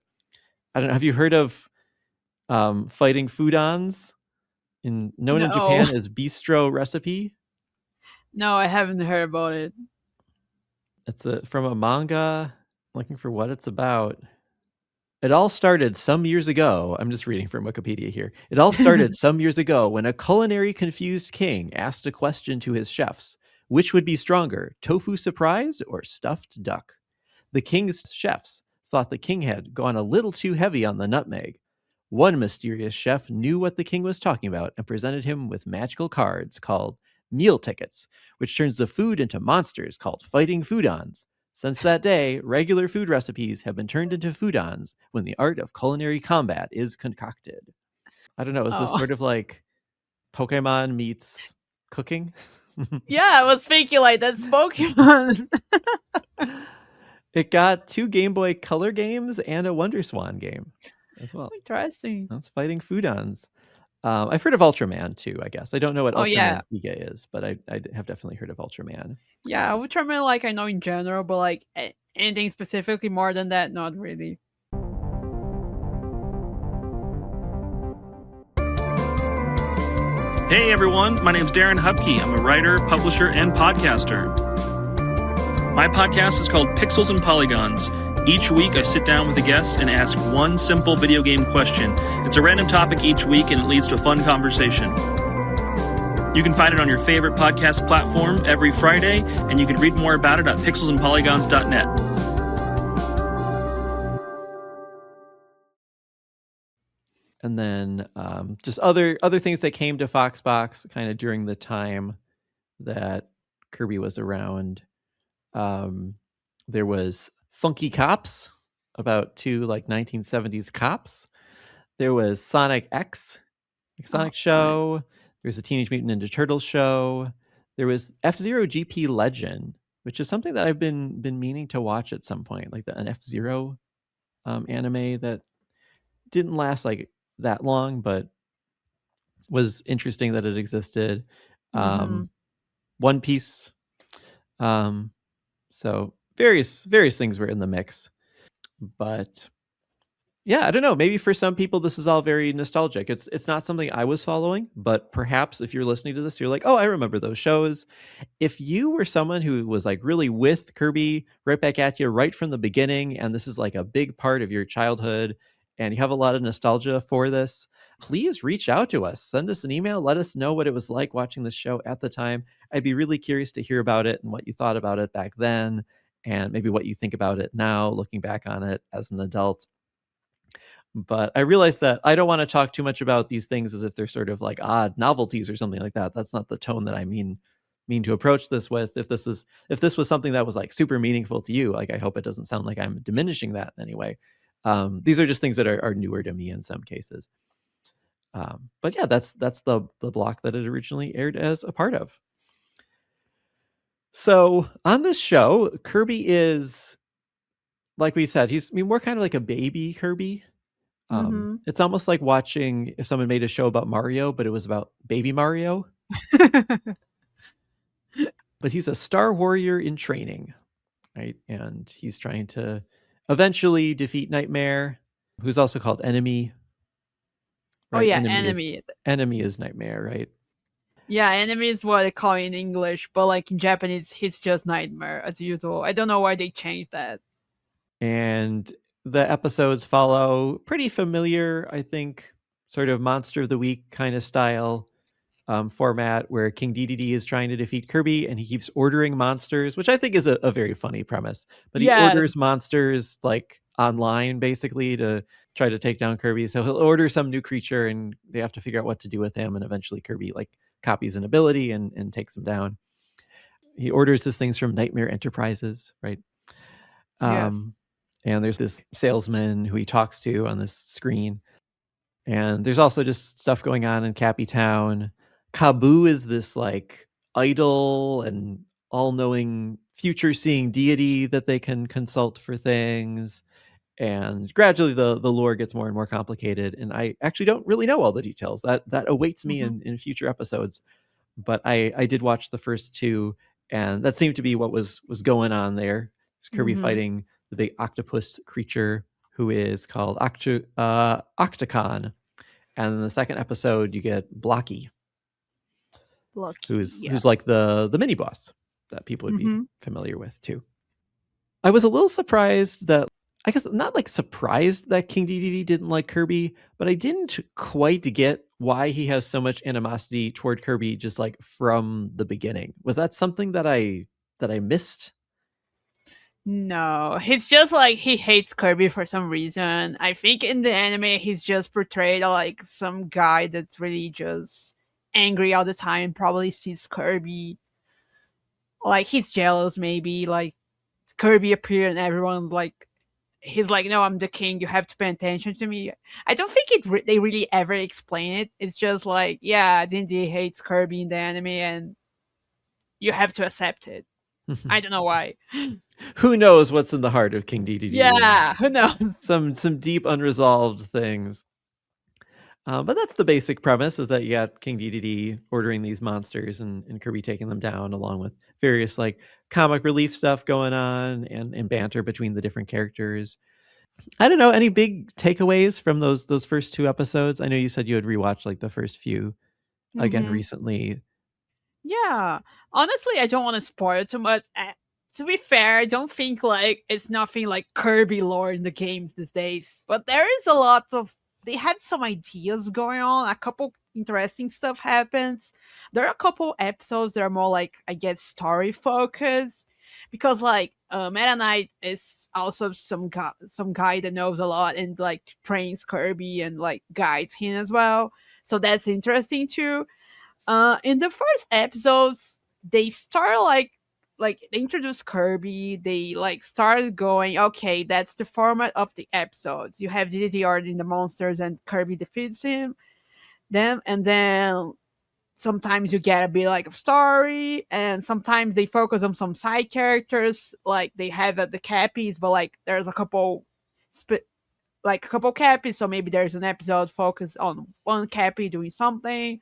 I don't know. Have you heard of Fighting Foodons, known in No. Japan as Bistro Recipe? No, I haven't heard about it. It's from a manga. Looking for what it's about. It all started some years ago. I'm just reading from Wikipedia here. It all started some years ago when a culinary confused king asked a question to his chefs. Which would be stronger, tofu surprise or stuffed duck? The king's chefs thought the king had gone a little too heavy on the nutmeg. One mysterious chef knew what the king was talking about and presented him with magical cards called meal tickets, which turns the food into monsters called fighting foodons. Since that day, regular food recipes have been turned into foodons when the art of culinary combat is concocted. I don't know, is this sort of like Pokemon meets cooking? Yeah, I was thinking like that's Pokemon. It got 2 Game Boy Color games and a WonderSwan game as well. Interesting. That's fighting Foodons. I've heard of Ultraman too, I guess. I don't know what Oh yeah. Ultraman Giga is, but I have definitely heard of Ultraman. Yeah, Ultraman, like, I know in general, but like anything specifically more than that, not really. Hey everyone, my name's Darren Hupke. I'm a writer, publisher, and podcaster. My podcast is called Pixels and Polygons. Each week I sit down with a guest and ask one simple video game question. It's a random topic each week and it leads to a fun conversation. You can find it on your favorite podcast platform every Friday, and you can read more about it at pixelsandpolygons.net. And then just other things that came to Foxbox kind of during the time that Kirby was around. There was Funky Cops, about 2 like 1970s cops. There was Sonic X, Sonic Show. There's a Teenage Mutant Ninja Turtles show. There was F-Zero GP Legend, which is something that I've been meaning to watch at some point, like an F-Zero anime that didn't last like that long, but was interesting that it existed. One Piece. So various things were in the mix. But yeah, I don't know. Maybe for some people this is all very nostalgic. It's not something I was following, but perhaps if you're listening to this, you're like, oh, I remember those shows. If you were someone who was like really with Kirby right back at you right from the beginning, and this is like a big part of your childhood, and you have a lot of nostalgia for this, please reach out to us. Send us an email. Let us know what it was like watching this show at the time. I'd be really curious to hear about it and what you thought about it back then, and maybe what you think about it now, looking back on it as an adult. But I realize that I don't want to talk too much about these things as if they're sort of like odd novelties or something like that. That's not the tone that I mean to approach this with. If this was something that was like super meaningful to you, like I hope it doesn't sound like I'm diminishing that in any way. These are just things that are newer to me in some cases. But yeah, that's the block that it originally aired as a part of. So on this show, Kirby is, like we said, we're kind of like a baby Kirby. It's almost like watching if someone made a show about Mario, but it was about baby Mario. But he's a star warrior in training, right? And he's trying to eventually defeat Nightmare, who's also called Enemy. Right? Oh yeah, Enemy. Enemy is Nightmare, right? Yeah, Enemy is what they call it in English, but like in Japanese, he's just Nightmare as usual. I don't know why they changed that. And the episodes follow pretty familiar, I think, sort of Monster of the Week kind of style format where King Dedede is trying to defeat Kirby and he keeps ordering monsters, which I think is a very funny premise. But he orders monsters like online basically to try to take down Kirby. So he'll order some new creature and they have to figure out what to do with him. And eventually Kirby like copies an ability and takes him down. He orders these things from Nightmare Enterprises, right? Yes. And there's this salesman who he talks to on this screen. And there's also just stuff going on in Cappy Town. Kabu is this like idol and all-knowing future-seeing deity that they can consult for things. And gradually the lore gets more and more complicated. And I actually don't really know all the details. That awaits me in future episodes. But I did watch the first 2, and that seemed to be what was going on there. It's Kirby fighting the big octopus creature who is called Octocon. And in the second episode, you get Blocky, who's like the mini boss that people would be familiar with too. I was a little surprised that, I guess not like surprised that King Dedede didn't like Kirby, but I didn't quite get why he has so much animosity toward Kirby just like from the beginning. Was that something that I missed? No, he's just like he hates Kirby for some reason. I think in the anime he's just portrayed like some guy that's really just angry all the time, probably sees Kirby. Like he's jealous maybe, like Kirby appeared and everyone like he's like, no, I'm the king, you have to pay attention to me. I don't think they really ever explain it. It's just like, yeah, Dindy hates Kirby in the anime and you have to accept it. I don't know why. Who knows what's in the heart of King Dedede? Yeah, who knows? Some deep unresolved things. But that's the basic premise, is that you got King Dedede ordering these monsters and Kirby taking them down, along with various like comic relief stuff going on and banter between the different characters. I don't know, any big takeaways from those first 2 episodes? I know you said you had rewatched like the first few again Mhm. recently. Yeah. Honestly, I don't want to spoil too much. To be fair, I don't think like it's nothing like Kirby lore in the games these days. But there is a lot of they had some ideas going on. A couple interesting stuff happens. There are a couple episodes that are more like I guess story focused because like Meta Knight is also some guy that knows a lot and like trains Kirby and like guides him as well. So that's interesting too. In the first episodes, they start like they introduce Kirby. They like started going, okay, that's the format of the episodes. You have DDD ordering the monsters, and Kirby defeats them, and then sometimes you get a bit like of story, and sometimes they focus on some side characters, like they have the Cappies, but like there's a couple. Like a couple Cappies, so maybe there's an episode focused on one Cappy doing something,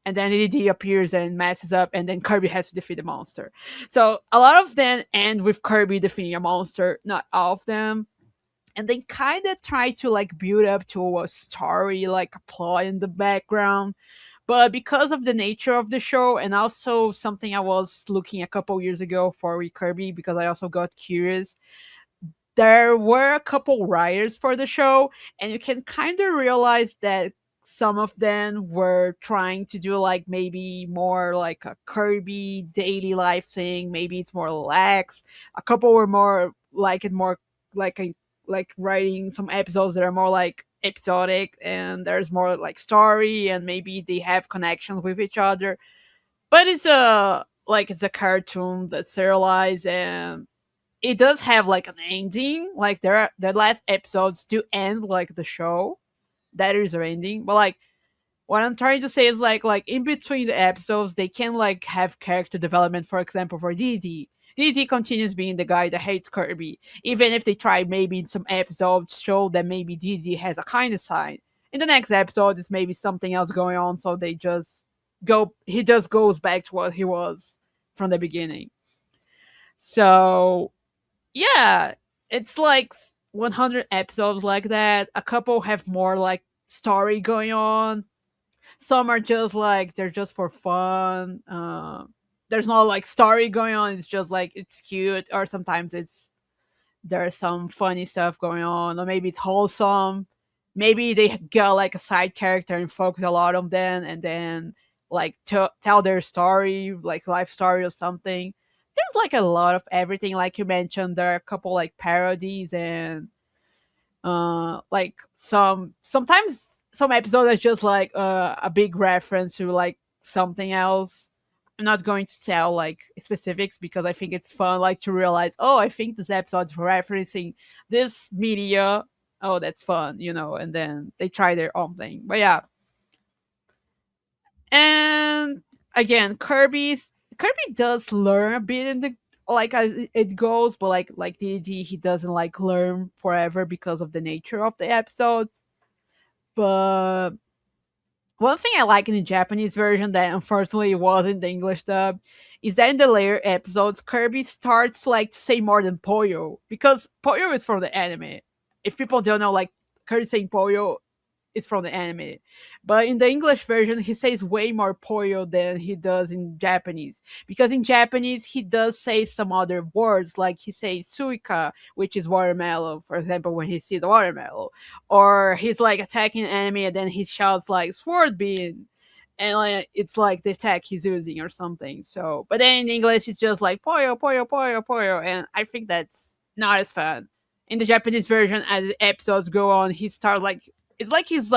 and then DDD appears and messes up, and then Kirby has to defeat the monster. So a lot of them end with Kirby defeating a monster, not all of them. And they kind of try to like build up to a story, like a plot in the background. But because of the nature of the show, and also something I was looking a couple years ago for Kirby, because I also got curious, there were a couple writers for the show, and you can kind of realize that some of them were trying to do like maybe more like a Kirby daily life thing. Maybe it's more relaxed. A couple were more like a, like writing some episodes that are more like episodic, and there's more like story, and maybe they have connections with each other. But it's a cartoon that's serialized, and it does have like an ending. Like the last episodes do end like the show. That is their ending. But like what I'm trying to say is like in between the episodes they can like have character development. For example, for DD. DD continues being the guy that hates Kirby. Even if they try maybe in some episodes show that maybe DD has a kind of side. In the next episode it's maybe something else going on, so they just go he just goes back to what he was from the beginning. So yeah, it's like 100 episodes like that. A couple have more like story going on. Some are just like they're just for fun. There's no like story going on. It's just like it's cute, or sometimes it's there's some funny stuff going on, or maybe it's wholesome. Maybe they got like a side character and focus a lot on them, and then like tell their story, like life story or something. There's like a lot of everything, like you mentioned. There are a couple like parodies, and like sometimes some episodes are just like a big reference to like something else. I'm not going to tell like specifics because I think it's fun like to realize, oh, I think this episode's referencing this media. Oh, that's fun, and then they try their own thing. But yeah. And again, Kirby does learn a bit in the like as it goes, but like DD, he doesn't like learn forever because of the nature of the episodes. But one thing I like in the Japanese version that unfortunately wasn't the English dub is that in the later episodes, Kirby starts like to say more than Poyo, because Poyo is from the anime. If people don't know, like Kirby saying Poyo is from the anime. But in the English version, he says way more Poyo than he does in Japanese. Because in Japanese, he does say some other words, like he says suika, which is watermelon, for example, when he sees a watermelon. Or he's like attacking an enemy and then he shouts like sword beam. And like, it's like the attack he's using or something. So, but then in English, it's just like Poyo, Poyo, Poyo, Poyo. And I think that's not as fun. In the Japanese version, as the episodes go on, he starts like it's like he's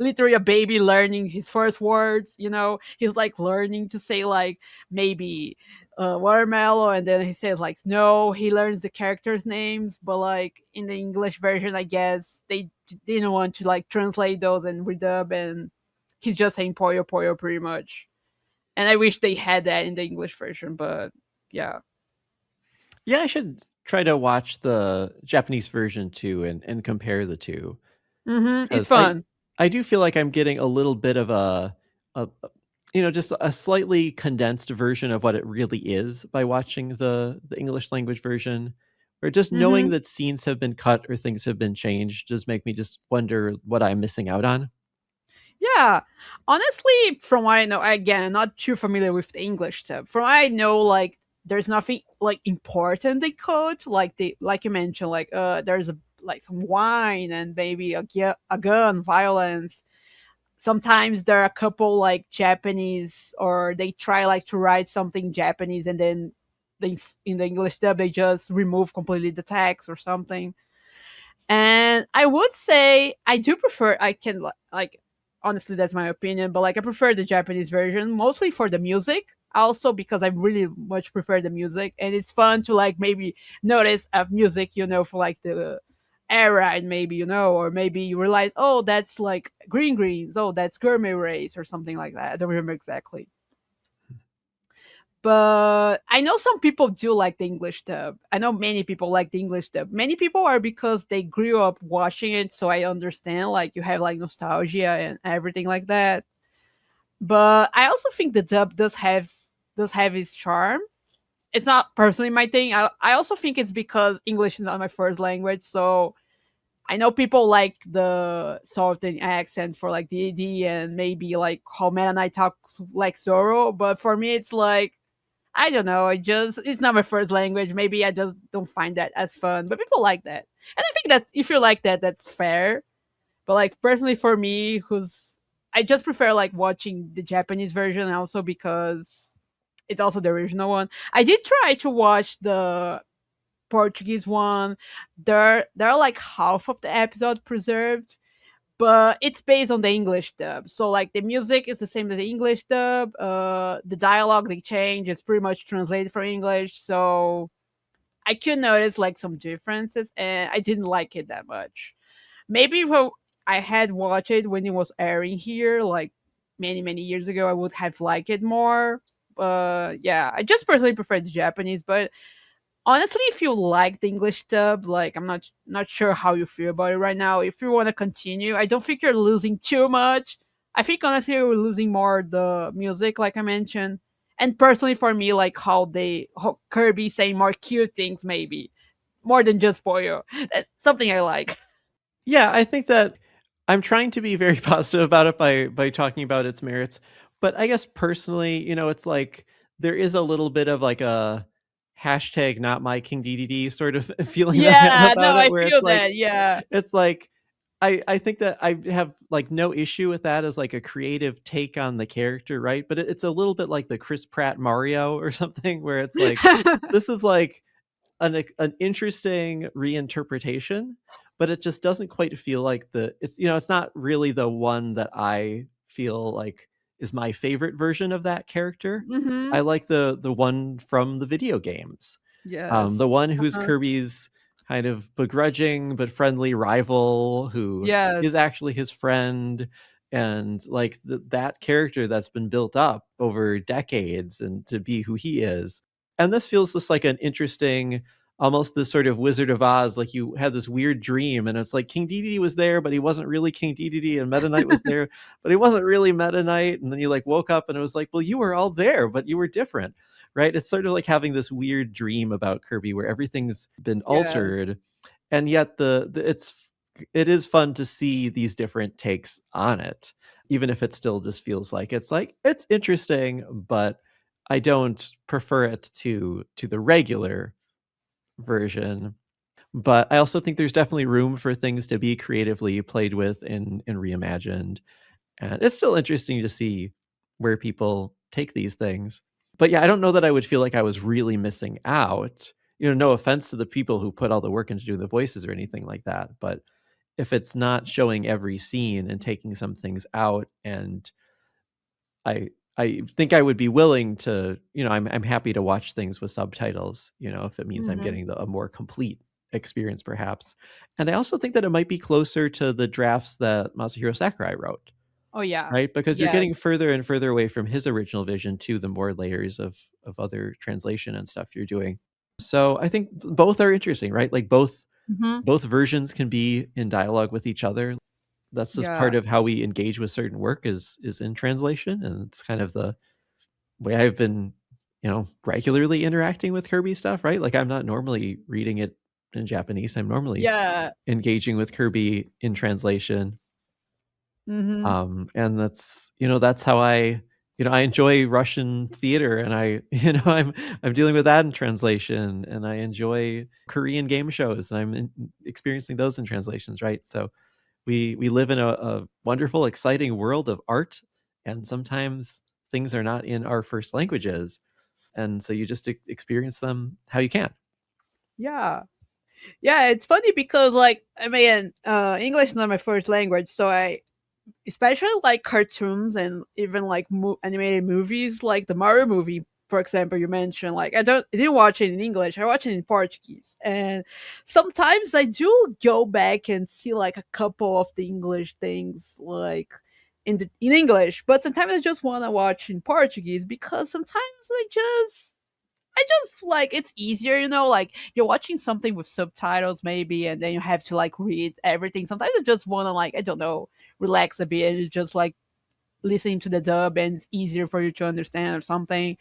literally a baby learning his first words. He's like learning to say like maybe watermelon, and then he says like no. He learns the characters' names, but like in the English version, I guess they didn't want to like translate those and redub, and he's just saying poyo poyo pretty much. And I wish they had that in the English version, but yeah. Yeah, I should try to watch the Japanese version too and compare the two. It's Because fun. I do feel like I'm getting a little bit of a just a slightly condensed version of what it really is by watching the English language version, or just knowing hmm that scenes have been cut or things have been changed does make me just wonder what I'm missing out on. Yeah, honestly, from what I know, again, I'm not too familiar with the English stuff. From what I know, like there's nothing like important they cut, like like you mentioned, like there's like some wine and maybe a gun, violence. Sometimes there are a couple like Japanese, or they try like to write something Japanese, and then they in the English dub they just remove completely the text or something. And I would say I do prefer. I can like honestly, that's my opinion, but like I prefer the Japanese version mostly for the music. Also because I really much prefer the music, and it's fun to like maybe notice a music, for like the era, and maybe or maybe you realize, oh, that's like Green Greens, oh, that's Gourmet Race or something like that. I don't remember exactly. But I know some people do like the English dub. I know many people like the English dub. Many people are because they grew up watching it, so I understand. Like you have like nostalgia and everything like that. But I also think the dub does have its charm. It's not personally my thing. I also think it's because English is not my first language, so I know people like the southern accent for like the AD and maybe like how Meta Knight talks like Zoro, but for me it's like I don't know. It's not my first language. Maybe I just don't find that as fun. But people like that, and I think that's if you like that, that's fair. But like personally, for me, who's I just prefer like watching the Japanese version, also because it's also the original one. I did try to watch the Portuguese one. There are like half of the episode preserved, but it's based on the English dub. So like the music is the same as the English dub. The dialogue they change is pretty much translated from English. So I could notice like some differences, and I didn't like it that much. Maybe if I had watched it when it was airing here, like many years ago, I would have liked it more. Yeah, I just personally prefer the Japanese, but honestly, if you like the English dub, like I'm not sure how you feel about it right now. If you want to continue, I don't think you're losing too much. I think honestly you're losing more the music, like I mentioned, and personally for me, like how Kirby saying more cute things, maybe more than just Boyo. That's something I like. Yeah, I think that I'm trying to be very positive about it by talking about its merits. But I guess personally, it's like there is a little bit of like a hashtag not my King DDD sort of feeling that I have Yeah, no, about it, I where feel that. Yeah. it's like I think that I have like no issue with that as like a creative take on the character, right? But it's a little bit like the Chris Pratt Mario or something, where it's like this is like an interesting reinterpretation, but it just doesn't quite feel like it's not really the one that I feel like is my favorite version of that character. hmm I like the one from the video games. The Yes. one who's Uh-huh. Kirby's kind of begrudging but friendly rival who is Yes. actually his friend, and like that character that's been built up over decades and to be who he is. And this feels just like an interesting, almost this sort of Wizard of Oz, like you had this weird dream and it's like King Dedede was there, but he wasn't really King Dedede, and Meta Knight was there, but he wasn't really Meta Knight. And then you like woke up and it was like, well, you were all there, but you were different, right? It's sort of like having this weird dream about Kirby where everything's been Yes. altered, and yet it is fun to see these different takes on it, even if it still just feels like it's interesting, but I don't prefer it to the regular version. But I also think there's definitely room for things to be creatively played with and reimagined. And it's still interesting to see where people take these things. But yeah, I don't know that I would feel like I was really missing out. No offense to the people who put all the work into doing the voices or anything like that. But if it's not showing every scene and taking some things out, and I think I would be willing to, I'm happy to watch things with subtitles, if it means I'm hmm getting a more complete experience perhaps. And I also think that it might be closer to the drafts that Masahiro Sakurai wrote, Oh yeah. right? Because you're Yes. getting further and further away from his original vision to the more layers of other translation and stuff you're doing. So I think both are interesting, right? Like both Hmm. both versions can be in dialogue with each other. That's just Yeah. part of how we engage with certain work is in translation, and it's kind of the way I've been, regularly interacting with Kirby stuff, right? Like I'm not normally reading it in Japanese. I'm normally Yeah. engaging with Kirby in translation. Hmm. And that's how I enjoy Russian theater, and I'm dealing with that in translation, and I enjoy Korean game shows, and experiencing those in translations, right? So we live in a wonderful, exciting world of art, and sometimes things are not in our first languages, and so you just experience them how you can. Yeah. Yeah, it's funny because like I mean, English is not my first language, so I especially like cartoons and even like animated movies, like the Mario movie, for example. You mentioned like I didn't watch it in English. I watch it in Portuguese, and sometimes I do go back and see like a couple of the English things like in English, but sometimes I just want to watch in Portuguese because sometimes I just like it's easier, like you're watching something with subtitles maybe, and then you have to like read everything. Sometimes I just want to like, I don't know, relax a bit and just like listening to the dub, and it's easier for you to understand or something.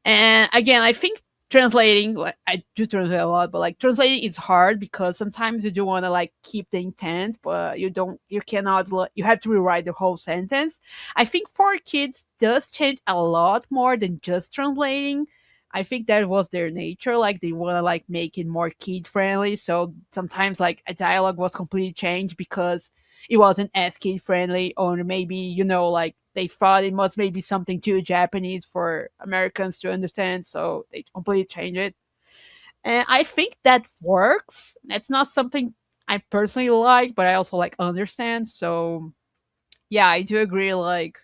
And again, I think translating, like I do translate a lot, but like translating is hard because sometimes you do want to like keep the intent, but you cannot, you have to rewrite the whole sentence. I think for kids does change a lot more than just translating. I think that was their nature. Like they want to like make it more kid friendly. So sometimes like a dialogue was completely changed because it wasn't as kid friendly, or maybe like they thought it must maybe something too Japanese for Americans to understand, so they completely changed it. And I think that works. That's not something I personally like, but I also like understand. So yeah, I do agree. Like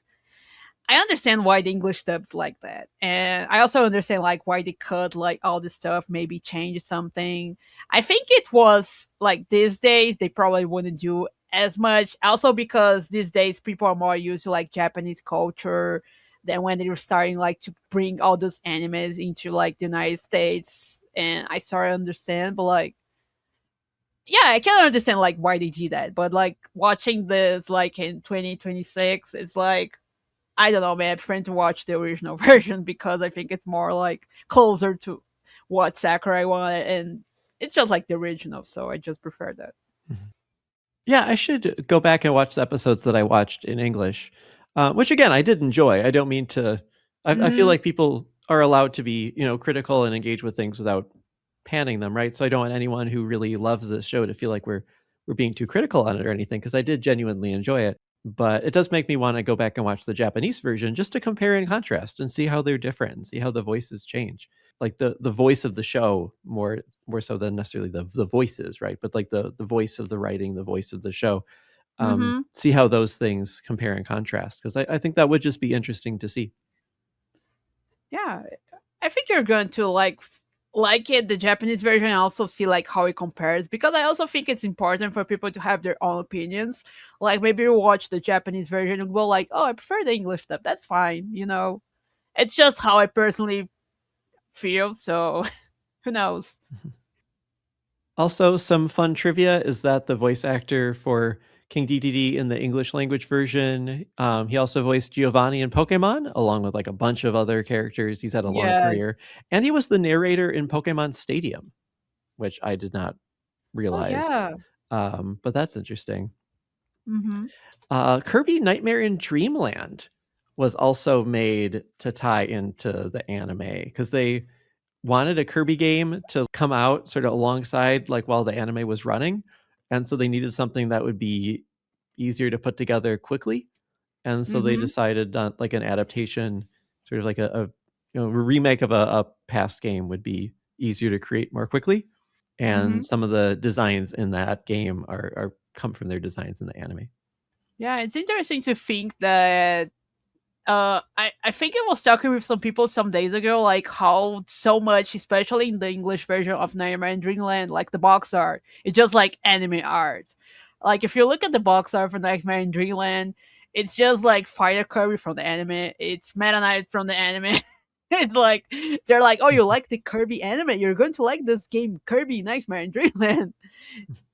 I understand why the English dub's like that. And I also understand like why they cut like all this stuff, maybe change something. I think it was like these days they probably wouldn't do as much. Also because these days people are more used to like Japanese culture than when they were starting like to bring all those animes into like the United States. And I sort of understand, but like yeah, I can understand like why they did that. But like watching this like in 2026, it's like I don't know, man. I prefer to watch the original version because I think it's more like closer to what Sakurai wanted, and it's just like the original. So I just prefer that. Mhm. Yeah, I should go back and watch the episodes that I watched in English, which again I did enjoy. I don't mean to. I feel Hmm. like people are allowed to be, critical and engage with things without panning them, right? So I don't want anyone who really loves this show to feel like we're being too critical on it or anything, because I did genuinely enjoy it. But it does make me want to go back and watch the Japanese version just to compare and contrast and see how they're different and see how the voices change. Like the voice of the show more so than necessarily the voices, right? But like the voice of the writing, the voice of the show. Hmm. See how those things compare and contrast, because I think that would just be interesting to see. Yeah, I think you're going to like it, the Japanese version, and also see like how it compares, because I also think it's important for people to have their own opinions. Like maybe you watch the Japanese version and go like, oh, I prefer the English stuff. That's fine. It's just how I personally feel. So who knows? Also, some fun trivia is that the voice actor for King DDD in the English language version, he also voiced Giovanni in Pokemon, along with like a bunch of other characters. He's had a long Yes. career, and he was the narrator in Pokemon Stadium, which I did not Oh realize. yeah. But that's interesting. Mm-hmm. Kirby Nightmare in Dreamland was also made to tie into the anime, because they wanted a Kirby game to come out sort of alongside like while the anime was running. And so they needed something that would be easier to put together quickly. And so they Mm-hmm. decided on like an adaptation, sort of like a remake of a past game would be easier to create more quickly. Mm-hmm. And some of the designs in that game are come from their designs in the anime. Yeah, it's interesting to think that I think I was talking with some people some days ago, like how so much, especially in the English version of Nightmare in Dreamland, like the box art, it's just like anime art. Like if you look at the box art for Nightmare in Dreamland, it's just like Fire Kirby from the anime, it's Meta Knight from the anime. It's like they're like, "Oh, you like the Kirby anime? You're going to like this game, Kirby Nightmare in Dreamland."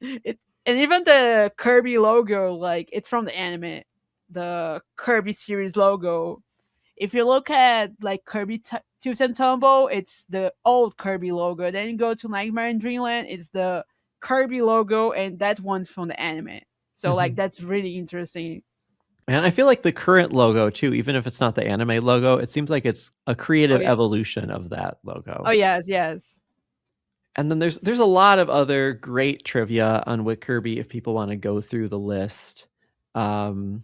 It and even the Kirby logo, like it's from the anime, the Kirby series logo. If you look at like Kirby Tooth and Tumble, it's the old Kirby logo. Then you go to Nightmare in Dreamland, it's the Kirby logo, and that one's from the anime. So like that's really interesting. And I feel like the current logo too, even if it's not the anime logo, it seems like it's a creative yeah. evolution of that logo. Oh yes, yes. And then there's a lot of other great trivia on Wick Kirby if people want to go through the list. But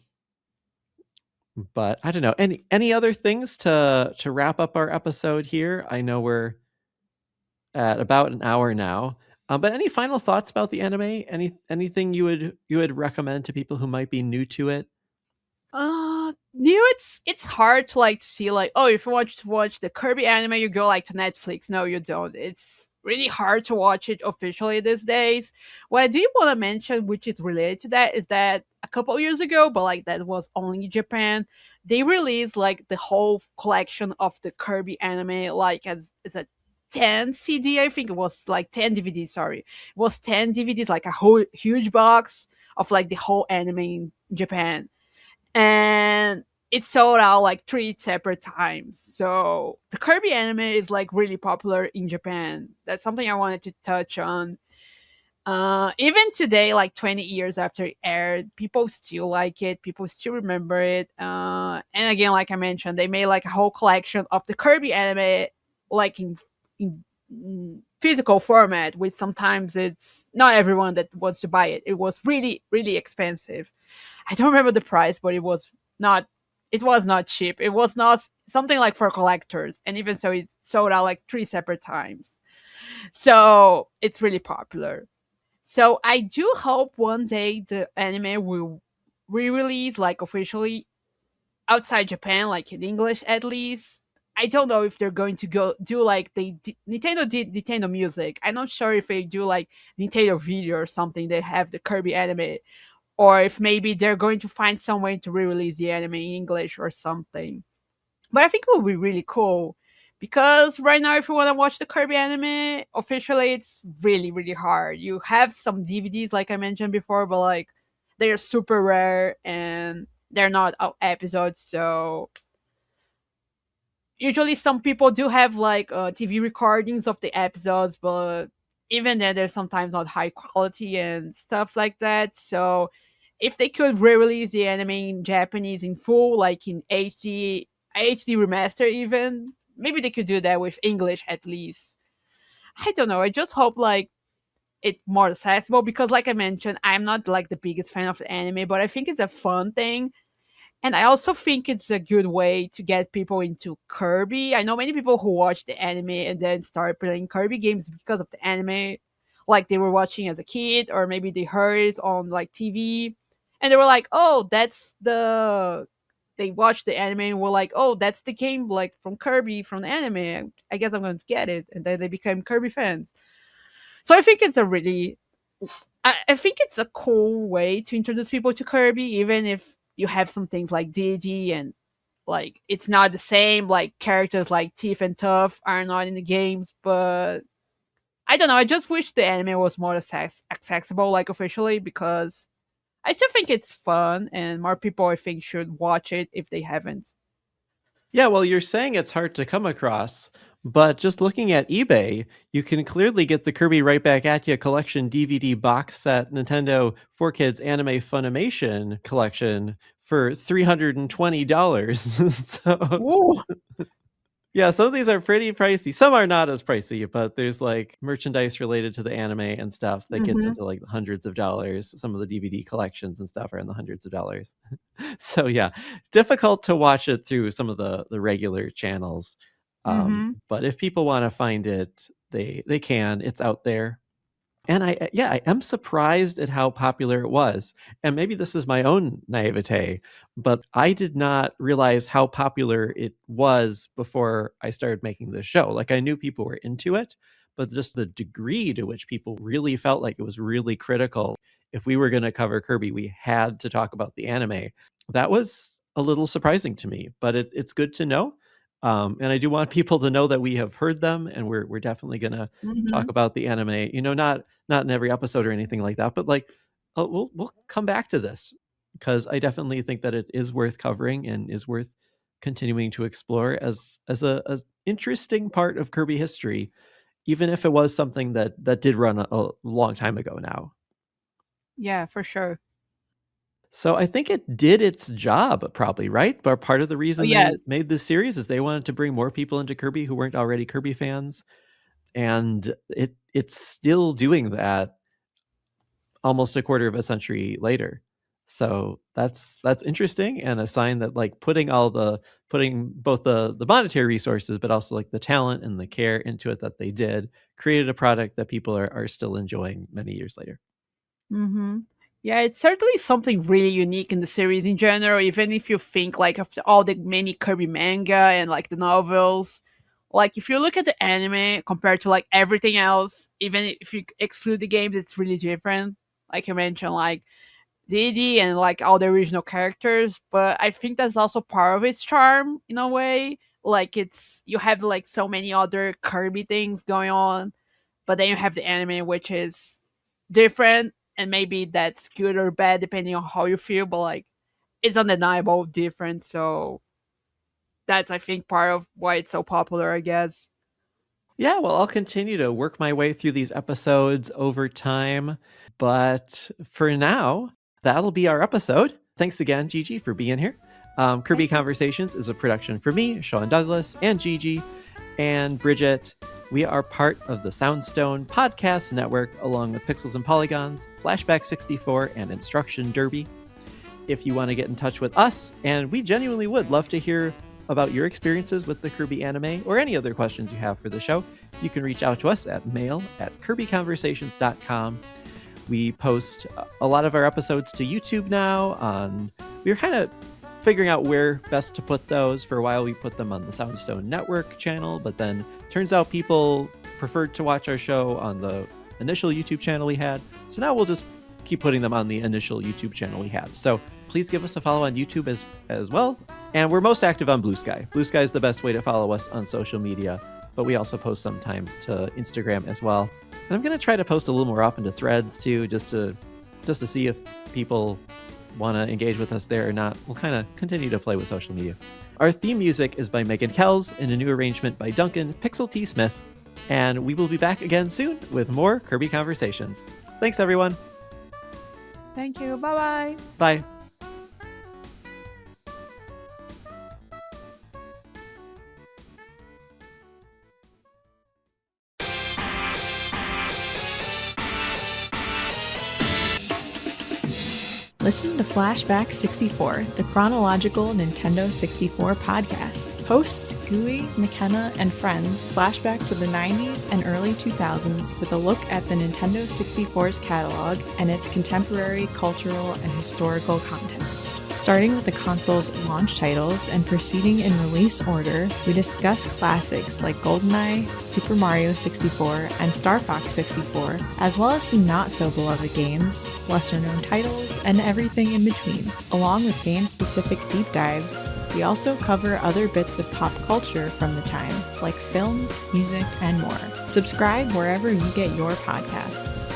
I don't know. Any other things to wrap up our episode here? I know we're at about an hour now. But any final thoughts about the anime? Anything you would recommend to people who might be new to it? It's hard to like see like, oh, if you want to watch the Kirby anime, you go like to Netflix. No, you don't. It's really hard to watch it officially these days. What I do want to mention, which is related to that, is that a couple of years ago, but like that was only in Japan, they released like the whole collection of the Kirby anime, like as a 10 CD, I think it was like 10 DVDs, sorry. It was 10 DVDs, like a whole huge box of like the whole anime in Japan. And it sold out like 3 separate times. So the Kirby anime is like really popular in Japan. That's something I wanted to touch on. Even today, like 20 years after it aired, people still like it. People still remember it. And again, like I mentioned, they made like a whole collection of the Kirby anime, like in physical format, which sometimes it's not everyone that wants to buy it. It was really, really expensive. I don't remember the price, but it was not cheap. It was not something like for collectors. And even so, it sold out like 3 separate times. So it's really popular. So I do hope one day the anime will re-release like officially outside Japan, like in English at least. I don't know if they're going to go do like Nintendo did Nintendo Music. I'm not sure if they do like Nintendo Video or something. They have the Kirby anime, or if maybe they're going to find some way to re-release the anime in English or something. But I think it would be really cool because right now, if you want to watch the Kirby anime officially, it's really, really hard. You have some DVDs, like I mentioned before, but like they're super rare and they're not episodes. So usually, some people do have like TV recordings of the episodes, but even then, they're sometimes not high quality and stuff like that. So if they could re-release the anime in Japanese in full, like in HD remaster even, maybe they could do that with English at least. I don't know. I just hope like it's more accessible because like I mentioned, I'm not like the biggest fan of the anime, but I think it's a fun thing. And I also think it's a good way to get people into Kirby. I know many people who watch the anime and then start playing Kirby games because of the anime. Like they were watching as a kid, or maybe they heard it on like TV. And they were like, oh, they watched the anime and were like, oh, that's the game like from Kirby from the anime. I guess I'm going to get it. And then they became Kirby fans. So I think it's a really I think it's a cool way to introduce people to Kirby, even if you have some things like Diddy and like it's not the same. Like characters like Tiff and Tough are not in the games, but I don't know. I just wish the anime was more accessible, like officially, because I still think it's fun and more people I think should watch it if they haven't. Yeah, well, you're saying it's hard to come across, but just looking at eBay, you can clearly get the Kirby Right Back At Ya collection DVD box set Nintendo 4Kids Anime Funimation collection for $320. So Ooh. yeah, some of these are pretty pricey. Some are not as pricey, but there's like merchandise related to the anime and stuff that gets Mhm. into like hundreds of dollars. Some of the DVD collections and stuff are in the hundreds of dollars. So yeah, it's difficult to watch it through some of the regular channels. Mhm. But if people want to find it, they can. It's out there. And I am surprised at how popular it was. And maybe this is my own naivete, but I did not realize how popular it was before I started making this show. Like I knew people were into it, but just the degree to which people really felt like it was really critical. If we were going to cover Kirby, we had to talk about the anime. That was a little surprising to me, but it's good to know. And I do want people to know that we have heard them, and we're definitely gonna talk about the anime. Not in every episode or anything like that, but like we'll come back to this because I definitely think that it is worth covering and is worth continuing to explore as a interesting part of Kirby history, even if it was something that did run a long time ago now. Yeah, for sure. So I think it did its job, probably, right? But part of the Oh, reason they yes. made this series is they wanted to bring more people into Kirby who weren't already Kirby fans, and it's still doing that almost a quarter of a century later. So that's interesting and a sign that like putting both the monetary resources, but also like the talent and the care into it that they did, created a product that people are still enjoying many years later. Mm-hmm. Yeah, it's certainly something really unique in the series in general, even if you think like of all the many Kirby manga and like the novels. Like if you look at the anime compared to like everything else, even if you exclude the games, it's really different. Like you mentioned, like Didi and like all the original characters, but I think that's also part of its charm in a way. Like it's you have like so many other Kirby things going on, but then you have the anime, which is different, and maybe that's good or bad depending on how you feel. But like, it's undeniable different. So that's I think part of why it's so popular, I guess. Yeah, well, I'll continue to work my way through these episodes over time. But for now, that'll be our episode. Thanks again, Gigi, for being here. Kirby Thank you. Conversations is a production for me, Sean Douglas, and Gigi, and Bridget. We are part of the Soundstone Podcast Network, along with Pixels and Polygons, Flashback 64, and Instruction Derby. If you want to get in touch with us, and we genuinely would love to hear about your experiences with the Kirby anime or any other questions you have for the show, you can reach out to us at mail@kirbyconversations.com. We post a lot of our episodes to YouTube now. We're kind of figuring out where best to put those. For a while, we put them on the Soundstone Network channel, but then turns out people preferred to watch our show on the initial YouTube channel we had. So now we'll just keep putting them on the initial YouTube channel we had. So please give us a follow on YouTube as well. And we're most active on Blue Sky. Blue Sky is the best way to follow us on social media, but we also post sometimes to Instagram as well. And I'm going to try to post a little more often to Threads too, just to see if people want to engage with us there or not. We'll kind of continue to play with social media. Our theme music is by Megan Kells in a new arrangement by Duncan Pixel T. Smith. And we will be back again soon with more Kirby Conversations. Thanks, everyone. Thank you. Bye-bye. Bye. Listen to Flashback 64, the chronological Nintendo 64 podcast. Hosts Gooey, McKenna, and friends flashback to the 90s and early 2000s with a look at the Nintendo 64's catalog and its contemporary cultural and historical context. Starting with the console's launch titles and proceeding in release order, we discuss classics like GoldenEye, Super Mario 64, and Star Fox 64, as well as some not-so-beloved games, lesser-known titles, and everything in between. Along with game-specific deep dives, we also cover other bits of pop culture from the time, like films, music, and more. Subscribe wherever you get your podcasts.